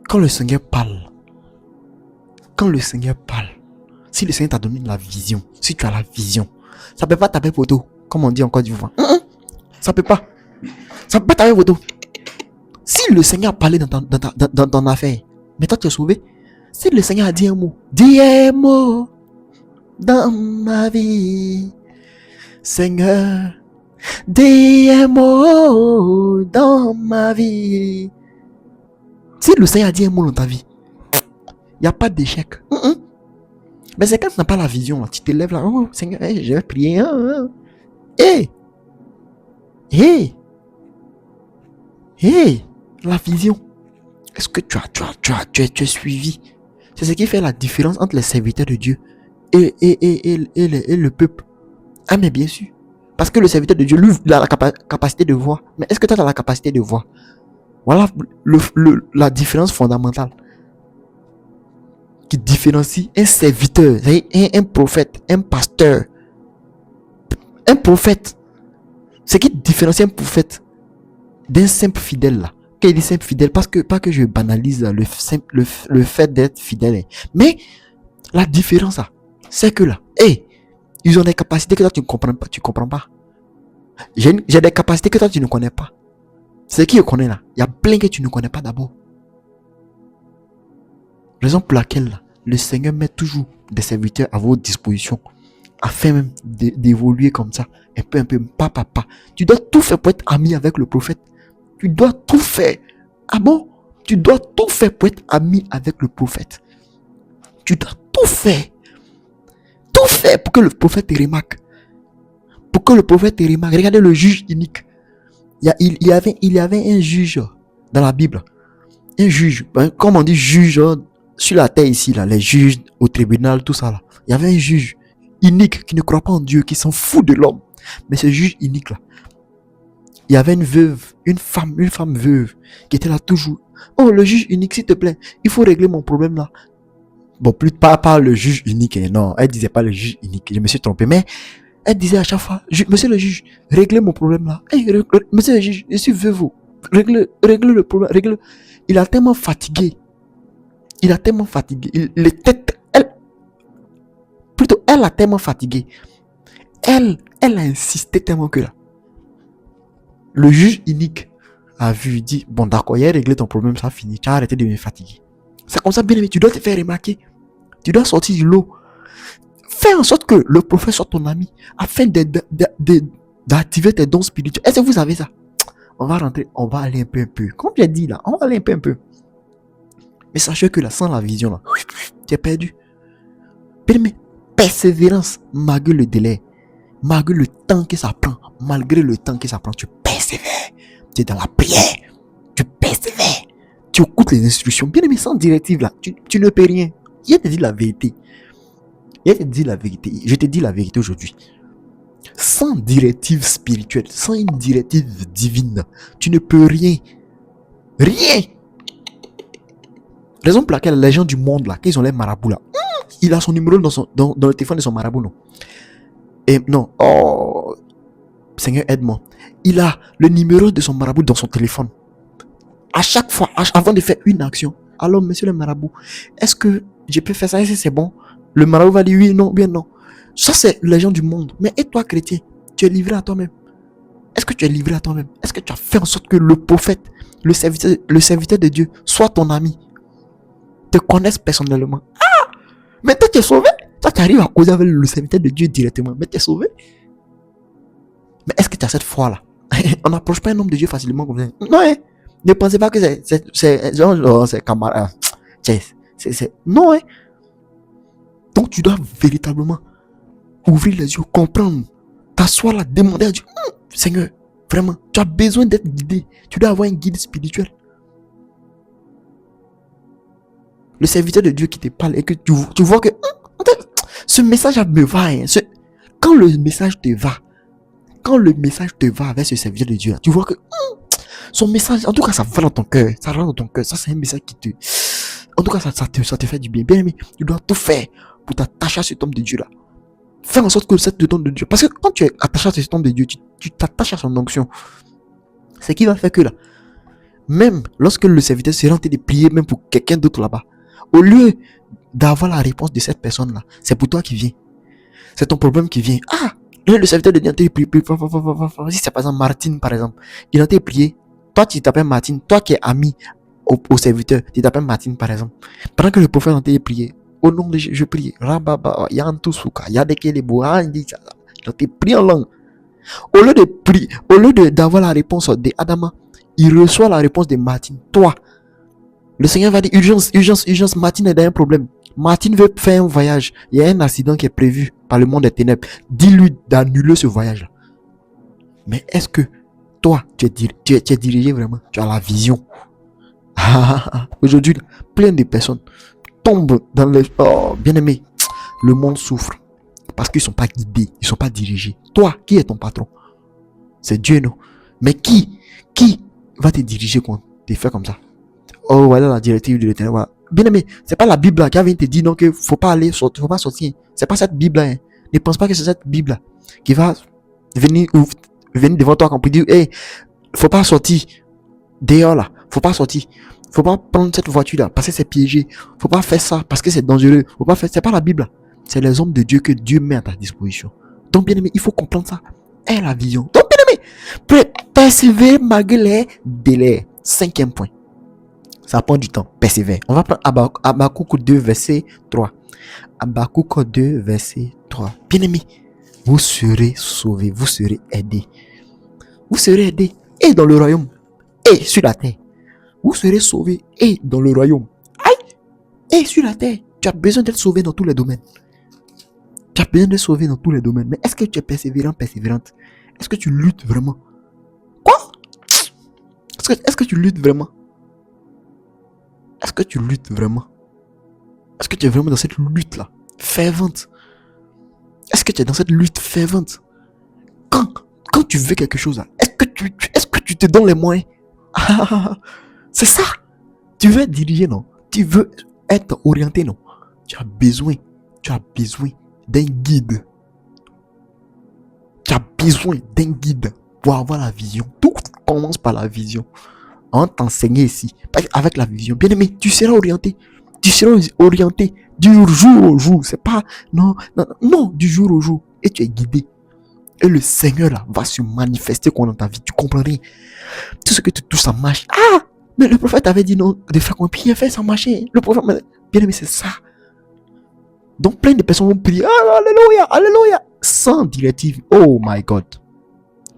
quand le Seigneur parle, si le Seigneur t'a donné la vision, si tu as la vision, ça ne peut pas taper poteau, comme on dit en Côte d'Ivoire. Ça peut pas. Ça peut pas taper poteau. Si le Seigneur a parlé dans ton affaire, mais toi tu es sauvé. Si le Seigneur a dit un mot dans ma vie, Seigneur, dis un mot dans ma vie. Si le Seigneur a dit un mot dans ta vie, il n'y a pas d'échec. Mais c'est quand tu n'as pas la vision, là, tu te lèves là, oh Seigneur, je vais prier. La vision. Est-ce que tu es suivi? C'est ce qui fait la différence entre les serviteurs de Dieu et le peuple. Ah, mais bien sûr. Parce que le serviteur de Dieu, lui, il a la capacité de voir. Mais est-ce que toi, tu as la capacité de voir? Voilà la différence fondamentale qui différencie un serviteur, un prophète, un pasteur, un prophète. Ce qui différencie un prophète d'un simple fidèle là. Quand il dit simple fidèle, pas que je banalise le fait d'être fidèle. Mais la différence là, c'est que là, ils ont des capacités que toi tu ne comprends pas. J'ai des capacités que toi tu ne connais pas. C'est qui je connais là? Il y a plein que tu ne connais pas d'abord. Raison pour laquelle là, le Seigneur met toujours des serviteurs à votre disposition afin même d'évoluer comme ça, un peu, pas. Tu dois tout faire pour être ami avec le prophète. Tu dois tout faire. Ah bon? Tu dois tout faire pour être ami avec le prophète. Tu dois tout faire. Tout faire pour que le prophète te remarque. Pour que le prophète te remarque. Regardez le juge unique. Il y avait un juge dans la Bible. Un juge. Comme on dit juge sur la terre ici, là, les juges au tribunal, tout ça là. Il y avait un juge unique qui ne croit pas en Dieu, qui s'en fout de l'homme. Mais ce juge unique là, il y avait une veuve, une femme veuve, qui était là toujours. Oh, le juge unique, s'il te plaît, il faut régler mon problème là. Bon, plus pas le juge unique, non, elle disait pas le juge unique, je me suis trompé, mais elle disait à chaque fois, monsieur le juge, réglez mon problème là. Monsieur le juge, je suis veuve, réglez le problème, réglez. Il a tellement fatigué. Elle a tellement fatigué. Elle a insisté tellement que là, le juge unique a vu, dit, bon d'accord, il a réglé ton problème, ça a fini, tu as arrêté de me fatiguer. C'est comme ça, bien aimé, tu dois te faire remarquer. Tu dois sortir du lot. Fais en sorte que le prophète soit ton ami, afin d'activer tes dons spirituels. Est-ce que vous savez ça? On va rentrer, on va aller un peu. Comme j'ai dit là, on va aller un peu. Mais sachez que là, sans la vision là, tu es perdu. Bien aimé, persévérance, malgré le délai, malgré le temps que ça prend, tu persévères. Tu es dans la prière, tu persévères, tu écoutes les instructions. Bien aimé, sans directive là, tu ne peux rien. Je te dis la vérité. Je te dis la vérité aujourd'hui. Sans directive spirituelle, sans une directive divine, tu ne peux rien. Rien. Raison pour laquelle les gens du monde là, qu'ils ont les marabouts là, il a son numéro dans le téléphone de son marabout, non. Et non, oh, Seigneur aide-moi. Il a le numéro de son marabout dans son téléphone. À chaque fois, avant de faire une action, alors monsieur le marabout, est-ce que je peux faire ça? Est-ce que c'est bon? Le marabout va dire oui, non, bien non. Ça c'est les gens du monde. Mais et toi chrétien, tu es livré à toi-même. Est-ce que tu es livré à toi-même? Est-ce que tu as fait en sorte que le prophète, le serviteur de Dieu, soit ton ami, te connaisse personnellement? Ah! Mais toi tu es sauvé. Toi tu arrives à causer avec le serviteur de Dieu directement. Mais tu es sauvé. Mais est-ce que tu as cette foi-là? On n'approche pas un homme de Dieu facilement comme ça. Non, hein? Ne pensez pas que c'est camarade. Non, hein? Donc tu dois véritablement ouvrir les yeux, comprendre, t'asseoir là, demander à Dieu, Seigneur, vraiment, tu as besoin d'être guidé. Tu dois avoir un guide spirituel. Le serviteur de Dieu qui te parle et que tu vois que Ce message me va. Hein. Quand le message te va, avec ce serviteur de Dieu, là, tu vois que son message, en tout cas, ça va dans ton cœur. Ça rentre dans ton cœur. Ça, c'est un message qui te... En tout cas, ça te fait du bien. Bien aimé, tu dois tout faire pour t'attacher à cet homme de Dieu là. Faire en sorte que cet homme de Dieu... Parce que quand tu es attaché à cet homme de Dieu, tu t'attaches à son onction. C'est qui va faire que là, même lorsque le serviteur sera en train de prier même pour quelqu'un d'autre là-bas, au lieu d'avoir la réponse de cette personne là, c'est pour toi qui vient. C'est ton problème qui vient. Ah, le serviteur de Dieu est prier. Si c'est par exemple Martine par exemple, il est en train de prier. Toi tu t'appelles Martine, toi qui es ami au serviteur, tu t'appelles Martine par exemple. Pendant que le prophète est en train de prier, au nom de Jésus, je prie. Rababa, Yantusuka, Yadekele Boandi, il a été prié en langue. Au lieu de prier, au lieu d'avoir la réponse de Adama, il reçoit la réponse de Martine. Toi, le Seigneur va dire urgence, Martine est dans un problème. Martine veut faire un voyage. Il y a un accident qui est prévu par le monde des ténèbres. Dis-lui d'annuler ce voyage-là. Mais est-ce que toi, tu es dirigé vraiment? Tu as la vision. Aujourd'hui, plein de personnes tombent dans les... Oh, bien-aimé, le monde souffre. Parce qu'ils ne sont pas guidés, ils ne sont pas dirigés. Toi, qui est ton patron? C'est Dieu, non? Mais qui va te diriger quand tu fais comme ça? Oh, voilà la directive de l'Éternel. Voilà. Bien aimé, c'est pas la Bible là qui vient te dire non que faut pas aller sortir, faut pas sortir. C'est pas cette Bible là. Hein. Ne pense pas que c'est cette Bible là qui va venir devant toi quand tu dire hey, faut pas sortir dehors là, faut pas sortir. Faut pas prendre cette voiture là parce que c'est piégé. Faut pas faire ça parce que c'est dangereux. Faut pas faire, c'est pas la Bible là. C'est les hommes de Dieu que Dieu met à ta disposition. Donc bien aimé, il faut comprendre ça. Et la vision. Donc bien aimé, persévérer malgré les délais. 5e point. Ça prend du temps. Persévère. On va prendre Habakkuk 2 verset 3. Habakkuk 2 verset 3. Bien aimé, vous serez sauvés, vous serez aidés. Vous serez aidés et dans le royaume et sur la terre. Vous serez sauvés et dans le royaume. Aïe! Et sur la terre. Tu as besoin d'être sauvé dans tous les domaines. Tu as besoin d'être sauvé dans tous les domaines. Mais est-ce que tu es persévérante? Est-ce que tu luttes vraiment? Quoi? Est-ce que tu luttes vraiment? Est-ce que tu luttes vraiment? Est-ce que tu es vraiment dans cette lutte-là? Fervente. Est-ce que tu es dans cette lutte fervente? Quand tu veux quelque chose, est-ce que tu te donnes les moyens? C'est ça. Tu veux être dirigé, non? Tu veux être orienté, non? Tu as besoin d'un guide. Tu as besoin d'un guide pour avoir la vision. Tout commence par la vision. On va t'enseigner ici. Avec la vision. Bien aimé, tu seras orienté. Tu seras orienté du jour au jour. C'est pas... Non, du jour au jour. Et tu es guidé. Et le Seigneur là va se manifester dans ta vie. Tu comprends rien. Tout ce que tu touches, ça marche. Ah! Mais le prophète avait dit non, de faire comme puis il a fait, ça marchait. Le prophète, bien aimé, c'est ça. Donc plein de personnes vont prier. Ah, alléluia, alléluia. Sans directive. Oh my God.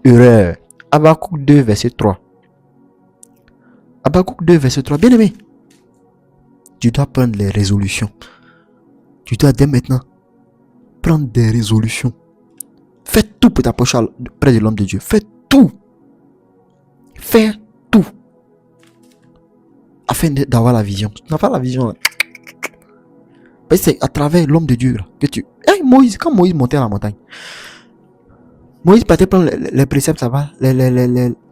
Erreur. Habakkuk 2 verset 3. Habakkuk 2 verset 3. Bien aimé. Tu dois prendre les résolutions. Tu dois dès maintenant prendre des résolutions. Fais tout pour t'approcher près de l'homme de Dieu. Fais tout. Fais tout. Afin d'avoir la vision. Tu n'as pas la vision là. C'est à travers l'homme de Dieu là, que tu... Hey, Moïse, quand Moïse montait à la montagne, Moïse partait prendre les préceptes, ça va,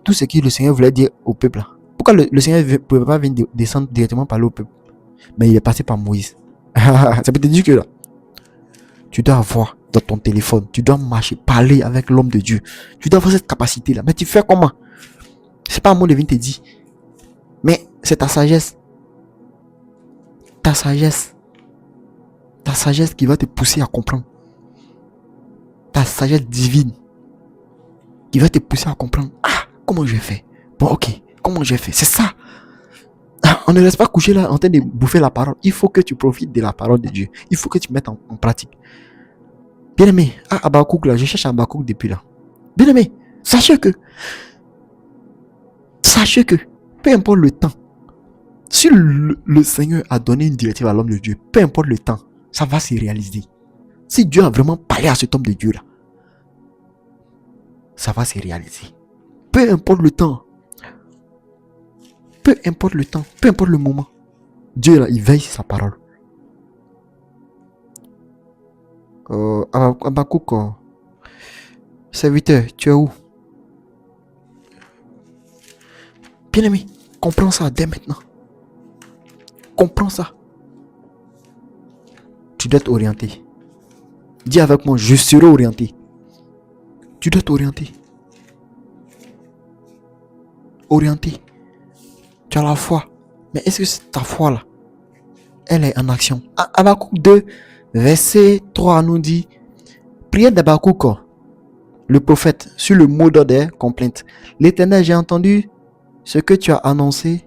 tout ce que le Seigneur voulait dire au peuple là. Pourquoi le Seigneur ne pouvait pas venir descendre directement parler au peuple? Mais il est passé par Moïse. Ça peut te dire que là, tu dois avoir dans ton téléphone, tu dois marcher, parler avec l'homme de Dieu. Tu dois avoir cette capacité là. Mais tu fais comment? C'est pas un mot de venir te dire. Mais c'est ta sagesse. Ta sagesse qui va te pousser à comprendre. Ta sagesse divine qui va te pousser à comprendre. Ah, comment je fais? Bon, ok, comment j'ai fait? C'est ça. On ne laisse pas coucher là en train de bouffer la parole. Il faut que tu profites de la parole de Dieu. Il faut que tu mettes en pratique. Bien aimé, Habakkuk là, je cherche Habakkuk depuis là. Bien aimé, sachez que, peu importe le temps, si le Seigneur a donné une directive à l'homme de Dieu, peu importe le temps, ça va se réaliser. Si Dieu a vraiment parlé à cet homme de Dieu là, ça va se réaliser. Peu importe le temps, peu importe le moment, Dieu là, il veille sur sa parole. Habakkuk, serviteur, tu es où? Bien-aimé, comprends ça dès maintenant. Comprends ça. Tu dois t'orienter. Dis avec moi, je serai orienté. Tu dois t'orienter. Orienté. Tu as la foi. Mais est-ce que ta foi là, elle est en action? Habakkuk 2, verset 3 nous dit, prière d'Habakkuk, le prophète, sur le mot d'ordre complainte. L'Éternel, j'ai entendu ce que tu as annoncé.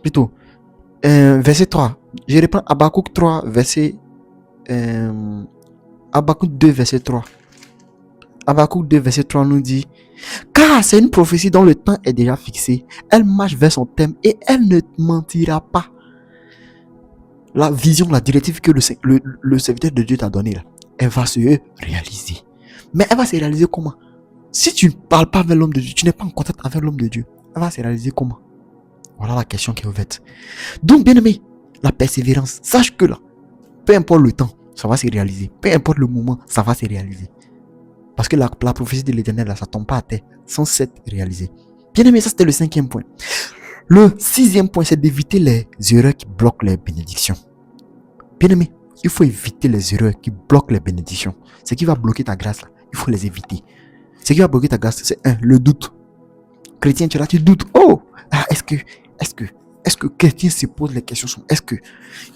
Plutôt, verset 3. Je reprends Habakkuk 3, verset... Habakkuk 2, verset 3. Habakkuk 2, verset 3 nous dit, car c'est une prophétie dont le temps est déjà fixé. Elle marche vers son thème et elle ne mentira pas. La vision, la directive que le serviteur de Dieu t'a donnée, là, elle va se réaliser. Mais elle va se réaliser comment? Si tu ne parles pas avec l'homme de Dieu, tu n'es pas en contact avec l'homme de Dieu, elle va se réaliser comment? Voilà la question qui est ouverte. Donc, bien aimé, la persévérance, sache que là, peu importe le temps, ça va se réaliser. Peu importe le moment, ça va se réaliser. Parce que la prophétie de l'Éternel, là, ça ne tombe pas à terre sans s'être réalisé. Bien aimé, ça c'était le 5e point. Le 6e point, c'est d'éviter les erreurs qui bloquent les bénédictions. Bien aimé, il faut éviter les erreurs qui bloquent les bénédictions. Ce qui va bloquer ta grâce, là, il faut les éviter. Ce qui va bloquer ta grâce, c'est le doute. Chrétien, tu es là, tu doutes. Oh, est-ce que chrétien se pose les questions sur est-ce que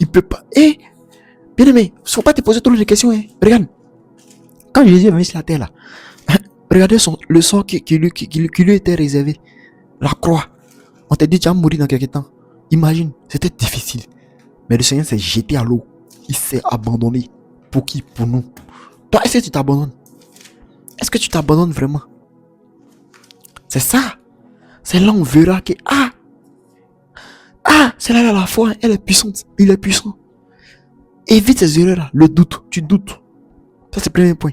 il peut pas. Bien aimé, il ne faut pas te poser toutes les questions. Regarde, quand Jésus est venu sur la terre là, regardez le sort qui lui était réservé. La croix. On t'a dit tu vas mourir dans quelques temps. Imagine, c'était difficile. Mais le Seigneur s'est jeté à l'eau. Il s'est abandonné. Pour qui? Pour nous. Toi, est-ce que tu t'abandonnes? Est-ce que tu t'abandonnes vraiment? C'est ça. C'est là on verra que c'est là la foi, elle est puissante. Il est puissant. Évite ces erreurs là. Le doute. Tu doutes. Ça c'est le premier point.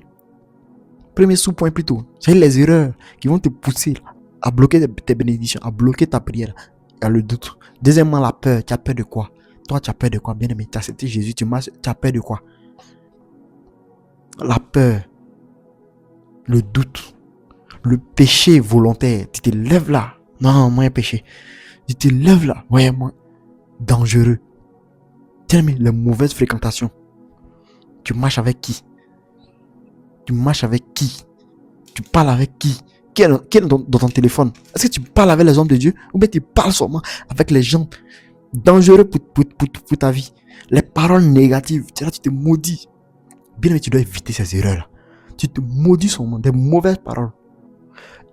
Premier sous-point plutôt. C'est les erreurs qui vont te pousser à bloquer tes bénédictions, à bloquer ta prière. Il y a le doute. Deuxièmement, la peur. Tu as peur de quoi? Toi, tu as peur de quoi? Bien aimé, tu as accepté Jésus, tu as peur de quoi? La peur. Le doute. Le péché volontaire. Tu te lèves là. Non, moi, péché. Tu te lèves là. Ouais, moi. Dangereux. Bien aimé, les mauvaises fréquentations. Tu marches avec qui? Tu marches avec qui? Tu parles avec qui? Qui est dans ton téléphone? Est-ce que tu parles avec les hommes de Dieu? Ou bien tu parles seulement avec les gens dangereux pour ta vie? Les paroles négatives, tu te maudis. Bien, mais tu dois éviter ces erreurs-là. Tu te maudis seulement des mauvaises paroles.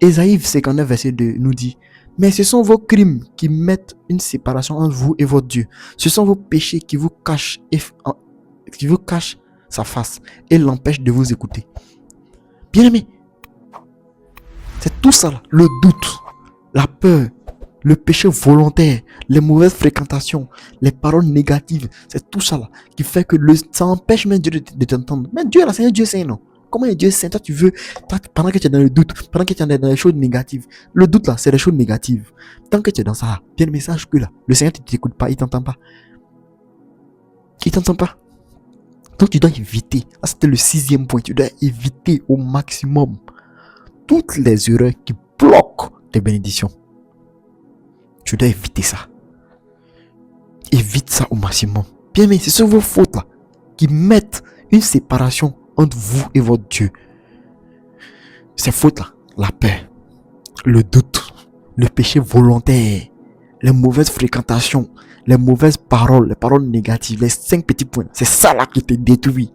Ésaïe 59, verset 2 nous dit, mais ce sont vos crimes qui mettent une séparation entre vous et votre Dieu. Ce sont vos péchés qui vous cachent sa face et l'empêchent de vous écouter. Bien aimé, c'est tout ça là, le doute, la peur, le péché volontaire, les mauvaises fréquentations, les paroles négatives, c'est tout ça là qui fait que ça empêche même Dieu de t'entendre. Mais Dieu là, c'est un Dieu saint, non? Comment est Dieu saint? Toi tu veux, pendant que tu es dans le doute, pendant que tu es dans les choses négatives, le doute là, c'est les choses négatives. Tant que tu es dans ça là, bien le message que là, le Seigneur ne t'écoute pas, il t'entend pas. Il t'entend pas. Donc tu dois éviter, là c'était le 6e point, tu dois éviter au maximum toutes les erreurs qui bloquent tes bénédictions. Tu dois éviter ça. Évite ça au maximum. Bien mais ce sont vos fautes là qui mettent une séparation entre vous et votre Dieu. Ces fautes là, la peur, le doute, le péché volontaire, les mauvaises fréquentations, les mauvaises paroles, les paroles négatives, les 5 petits points, c'est ça là qui te détruit.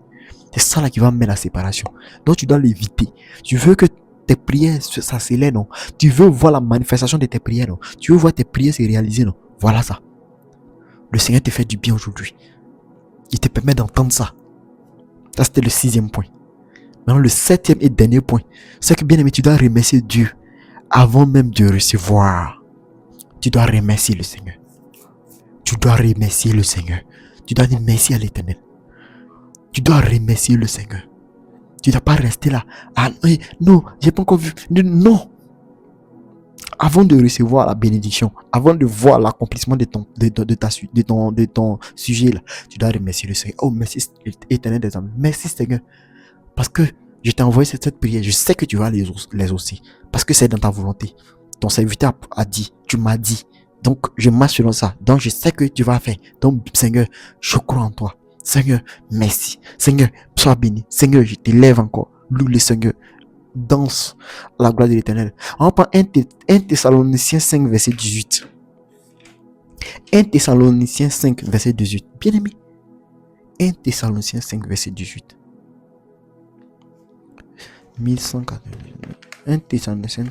C'est ça là qui va mettre la séparation. Donc tu dois l'éviter. Tu veux que tes prières s'accélèrent, non? Tu veux voir la manifestation de tes prières, non? Tu veux voir tes prières se réaliser, non? Voilà ça. Le Seigneur te fait du bien aujourd'hui. Il te permet d'entendre ça. Ça c'était le 6e point. Maintenant le 7e et dernier point, c'est que bien aimé, tu dois remercier Dieu avant même de recevoir. Tu dois remercier le Seigneur. Tu dois remercier le Seigneur. Tu dois dire merci à l'Éternel. Tu dois remercier le Seigneur. Tu ne dois pas rester là. Ah non, j'ai pas encore vu. Non. Avant de recevoir la bénédiction, avant de voir l'accomplissement de ton sujet là, tu dois remercier le Seigneur. Oh, merci éternel des hommes. Merci Seigneur. Parce que je t'ai envoyé cette prière. Je sais que tu vas les aussi. Parce que c'est dans ta volonté. Ton serviteur a dit, tu m'as dit. Donc, je marche selon ça. Donc, je sais que tu vas faire. Donc, Seigneur, je crois en toi. Seigneur, merci. Seigneur, sois béni. Seigneur, je t'élève encore. Loue le Seigneur. Danse la gloire de l'Éternel. On prend 1 Thessaloniciens 5, verset 18. 1 Thessaloniciens 5, verset 18. Bien aimé. 1 Thessaloniciens 5, verset 18. 1104. 1 Thessaloniciens.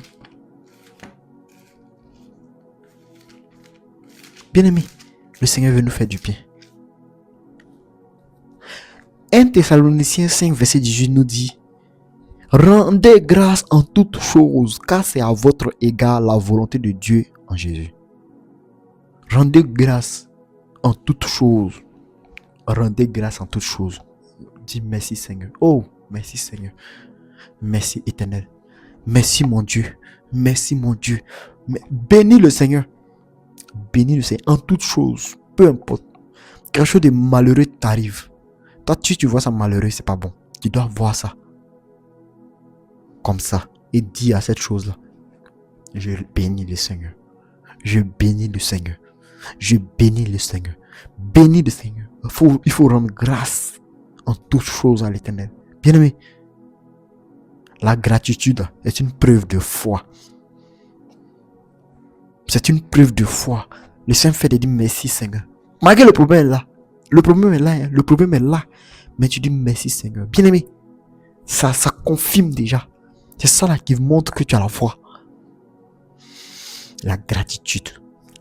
Bien aimé, le Seigneur veut nous faire du bien. 1 Thessaloniciens 5, verset 18 nous dit: rendez grâce en toutes choses, car c'est à votre égard la volonté de Dieu en Jésus. Rendez grâce en toutes choses. Rendez grâce en toutes choses. Dis merci Seigneur. Oh, merci Seigneur. Merci éternel. Merci mon Dieu. Merci mon Dieu. Bénis le Seigneur. Bénis le Seigneur en toutes choses. Peu importe. Quelque chose de malheureux t'arrive. Toi, tu vois ça malheureux, c'est pas bon. Tu dois voir ça comme ça et dire à cette chose-là: je bénis le Seigneur. Je bénis le Seigneur. Je bénis le Seigneur. Bénis le Seigneur. Il faut rendre grâce en toutes choses à l'Éternel. Bien-aimé, la gratitude est une preuve de foi. C'est une preuve de foi. Le Seigneur fait de dire merci Seigneur. Malgré le problème est là. Le problème est là. Hein. Le problème est là. Mais tu dis merci Seigneur. Bien-aimé, ça confirme déjà. C'est ça là qui montre que tu as la foi. La gratitude.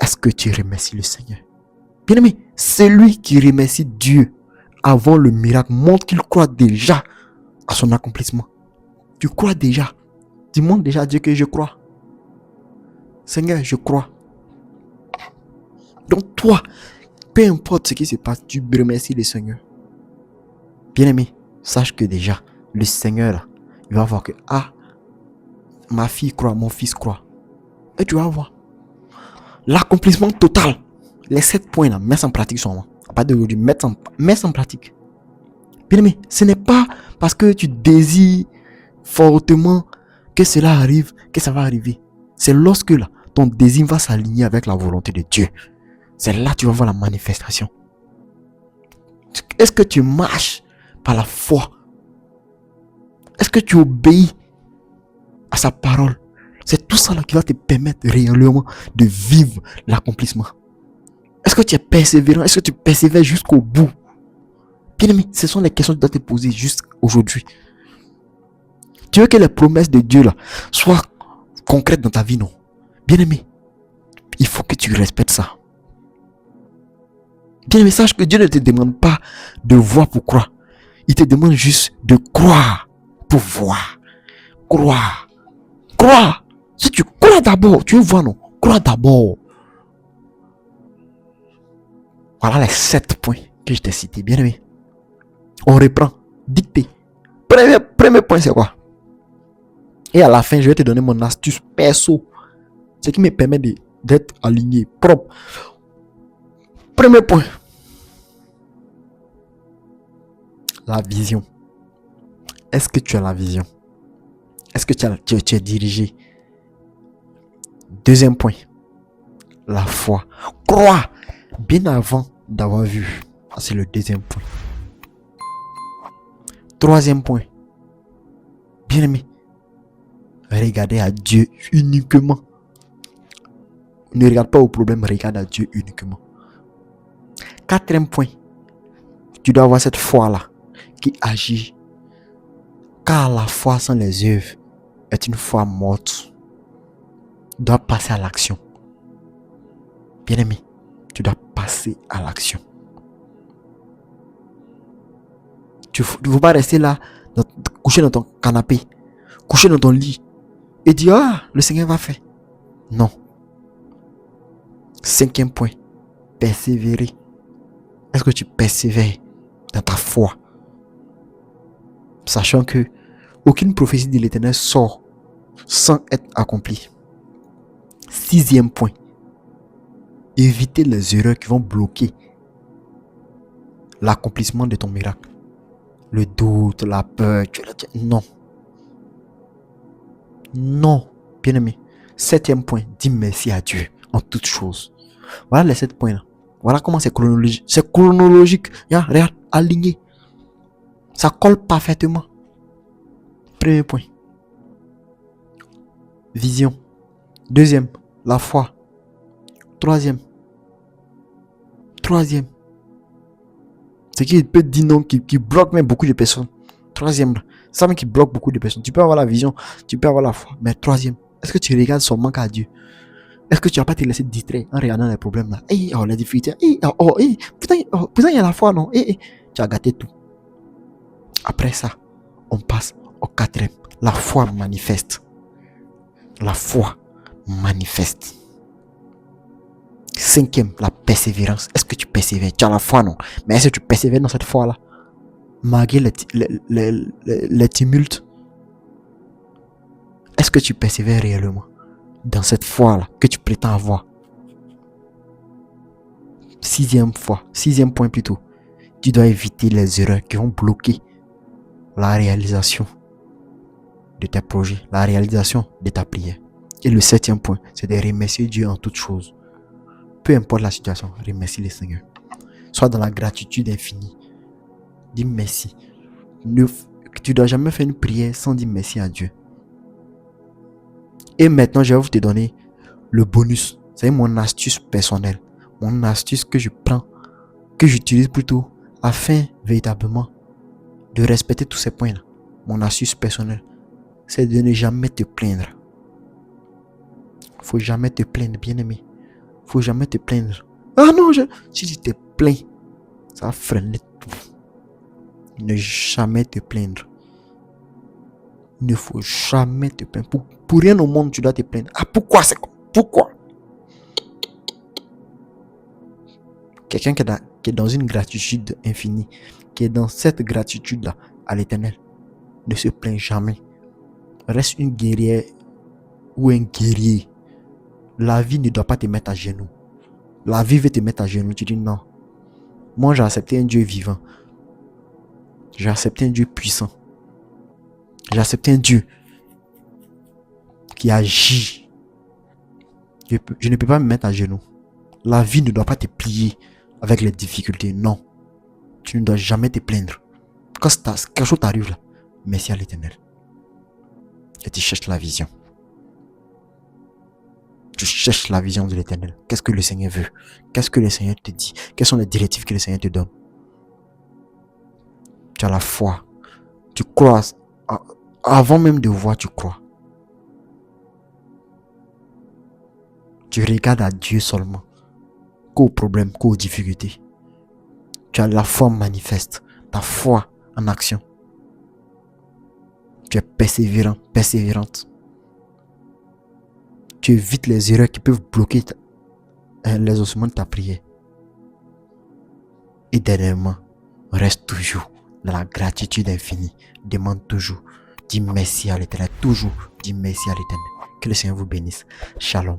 Est-ce que tu remercies le Seigneur? Bien-aimé, celui qui remercie Dieu avant le miracle montre qu'il croit déjà à son accomplissement. Tu crois déjà. Dis-moi déjà à Dieu que je crois. Seigneur, je crois. Donc toi, peu importe ce qui se passe, tu remercies le Seigneur. Bien-aimé, sache que déjà, le Seigneur, là, il va voir que, ma fille croit, mon fils croit. Et tu vas voir. L'accomplissement total. Les 7 points là, mets en pratique sur moi. À partir d'aujourd'hui, mets en pratique. Bien-aimé, ce n'est pas parce que tu désires fortement que cela arrive, que ça va arriver. C'est lorsque là, ton désir va s'aligner avec la volonté de Dieu. C'est là que tu vas voir la manifestation. Est-ce que tu marches par la foi? Est-ce que tu obéis à sa parole? C'est tout ça là qui va te permettre réellement de vivre l'accomplissement. Est-ce que tu es persévérant? Est-ce que tu persévères jusqu'au bout? Bien aimé, ce sont les questions que tu dois te poser jusqu'aujourd'hui. Tu veux que les promesses de Dieu là soient concrètes dans ta vie, non? Bien aimé, il faut que tu respectes ça. Bien aimé, sache que Dieu ne te demande pas de voir pour croire. Il te demande juste de croire pour voir. Croire. Croire. Si tu crois d'abord, tu veux voir, non? Crois d'abord. Voilà les 7 points que je t'ai cités. Bien aimé. On reprend. Dictée. Premier point, c'est quoi? Et à la fin, je vais te donner mon astuce perso. Ce qui me permet d'être aligné, propre. Premier point. La vision. Est-ce que tu as la vision? Est-ce que tu es dirigé? Deuxième point. La foi. Crois bien avant d'avoir vu. C'est le deuxième point. Troisième point. Bien aimé. Regardez à Dieu uniquement. Ne regarde pas au problème, regarde à Dieu uniquement. Quatrième point. Tu dois avoir cette foi-là qui agit. Car la foi sans les œuvres est une foi morte. Tu dois passer à l'action. Bien aimé, tu dois passer à l'action. Tu ne faut pas rester là, couché dans ton canapé, couché dans ton lit et dire le Seigneur va faire. Non. Cinquième point, persévérer. Est-ce que tu persévères dans ta foi? Sachant que aucune prophétie de l'Éternel sort sans être accomplie. 6e point. Éviter les erreurs qui vont bloquer l'accomplissement de ton miracle. Le doute, la peur, non. Non, bien-aimé. 7e point, dis merci à Dieu en toutes choses. Voilà les 7 points là. Voilà comment c'est chronologique. C'est chronologique. Regarde, aligné. Ça colle parfaitement. Premier point. Vision. Deuxième, la foi. Troisième. C'est qui peut dire non, qui bloque même beaucoup de personnes. Troisième, c'est ça même qui bloque beaucoup de personnes. Tu peux avoir la vision, tu peux avoir la foi. Mais troisième, est-ce que tu regardes son manque à Dieu? Est-ce que tu vas pas te laisser distraire en regardant les problèmes là? Les difficultés. Putain, il y a la foi, non? Tu as gâté tout. Après ça, on passe au quatrième. La foi manifeste. La foi manifeste. Cinquième, la persévérance. Est-ce que tu persévères? Tu as la foi, non? Mais est-ce que tu persévères dans cette foi-là? Malgré les tumultes. Est-ce que tu persévères réellement dans cette foi-là que tu prétends avoir? Sixième point plutôt. Tu dois éviter les erreurs qui vont bloquer la réalisation de tes projets, la réalisation de ta prière. Et le septième point, c'est de remercier Dieu en toutes choses. Peu importe la situation, remercie le Seigneur. Sois dans la gratitude infinie. Dis merci. Tu ne dois jamais faire une prière sans dire merci à Dieu. Et maintenant, je vais vous te donner le bonus. C'est mon astuce personnelle. Mon astuce que je prends, que j'utilise plutôt afin véritablement de respecter tous ces points-là. Mon astuce personnelle, c'est de ne jamais te plaindre. Faut jamais te plaindre, bien-aimé. Faut jamais te plaindre. Ah non, si tu te plains, ça va freiner tout. Ne jamais te plaindre. Il ne faut jamais te plaindre. Pour rien au monde, tu dois te plaindre. Ah, pourquoi c'est quoi? Pourquoi? Quelqu'un qui est dans une gratitude infinie, qui est dans cette gratitude-là à l'Éternel, ne se plaint jamais. Reste une guerrière ou un guerrier. La vie ne doit pas te mettre à genoux. La vie veut te mettre à genoux. Tu dis non. Moi, j'ai accepté un Dieu vivant. J'ai accepté un Dieu puissant. J'ai accepté un Dieu qui agit. Je ne peux pas me mettre à genoux. La vie ne doit pas te plier avec les difficultés. Non. Tu ne dois jamais te plaindre. Quand quelque chose t'arrive là, merci à l'Éternel. Et tu cherches la vision. Tu cherches la vision de l'Éternel. Qu'est-ce que le Seigneur veut? Qu'est-ce que le Seigneur te dit? Quelles sont les directives que le Seigneur te donne? Tu as la foi. Tu crois. Avant même de voir, tu crois. Tu regardes à Dieu seulement. Qu'aux problèmes, qu'aux difficultés. Tu as la foi manifeste. Ta foi en action. Tu es persévérant, persévérante. Tu évites les erreurs qui peuvent bloquer les ossements de ta prière. Et dernièrement, reste toujours dans la gratitude infinie. Demande toujours. Dis merci à l'Éternel. Toujours dis merci à l'Éternel. Que le Seigneur vous bénisse. Shalom.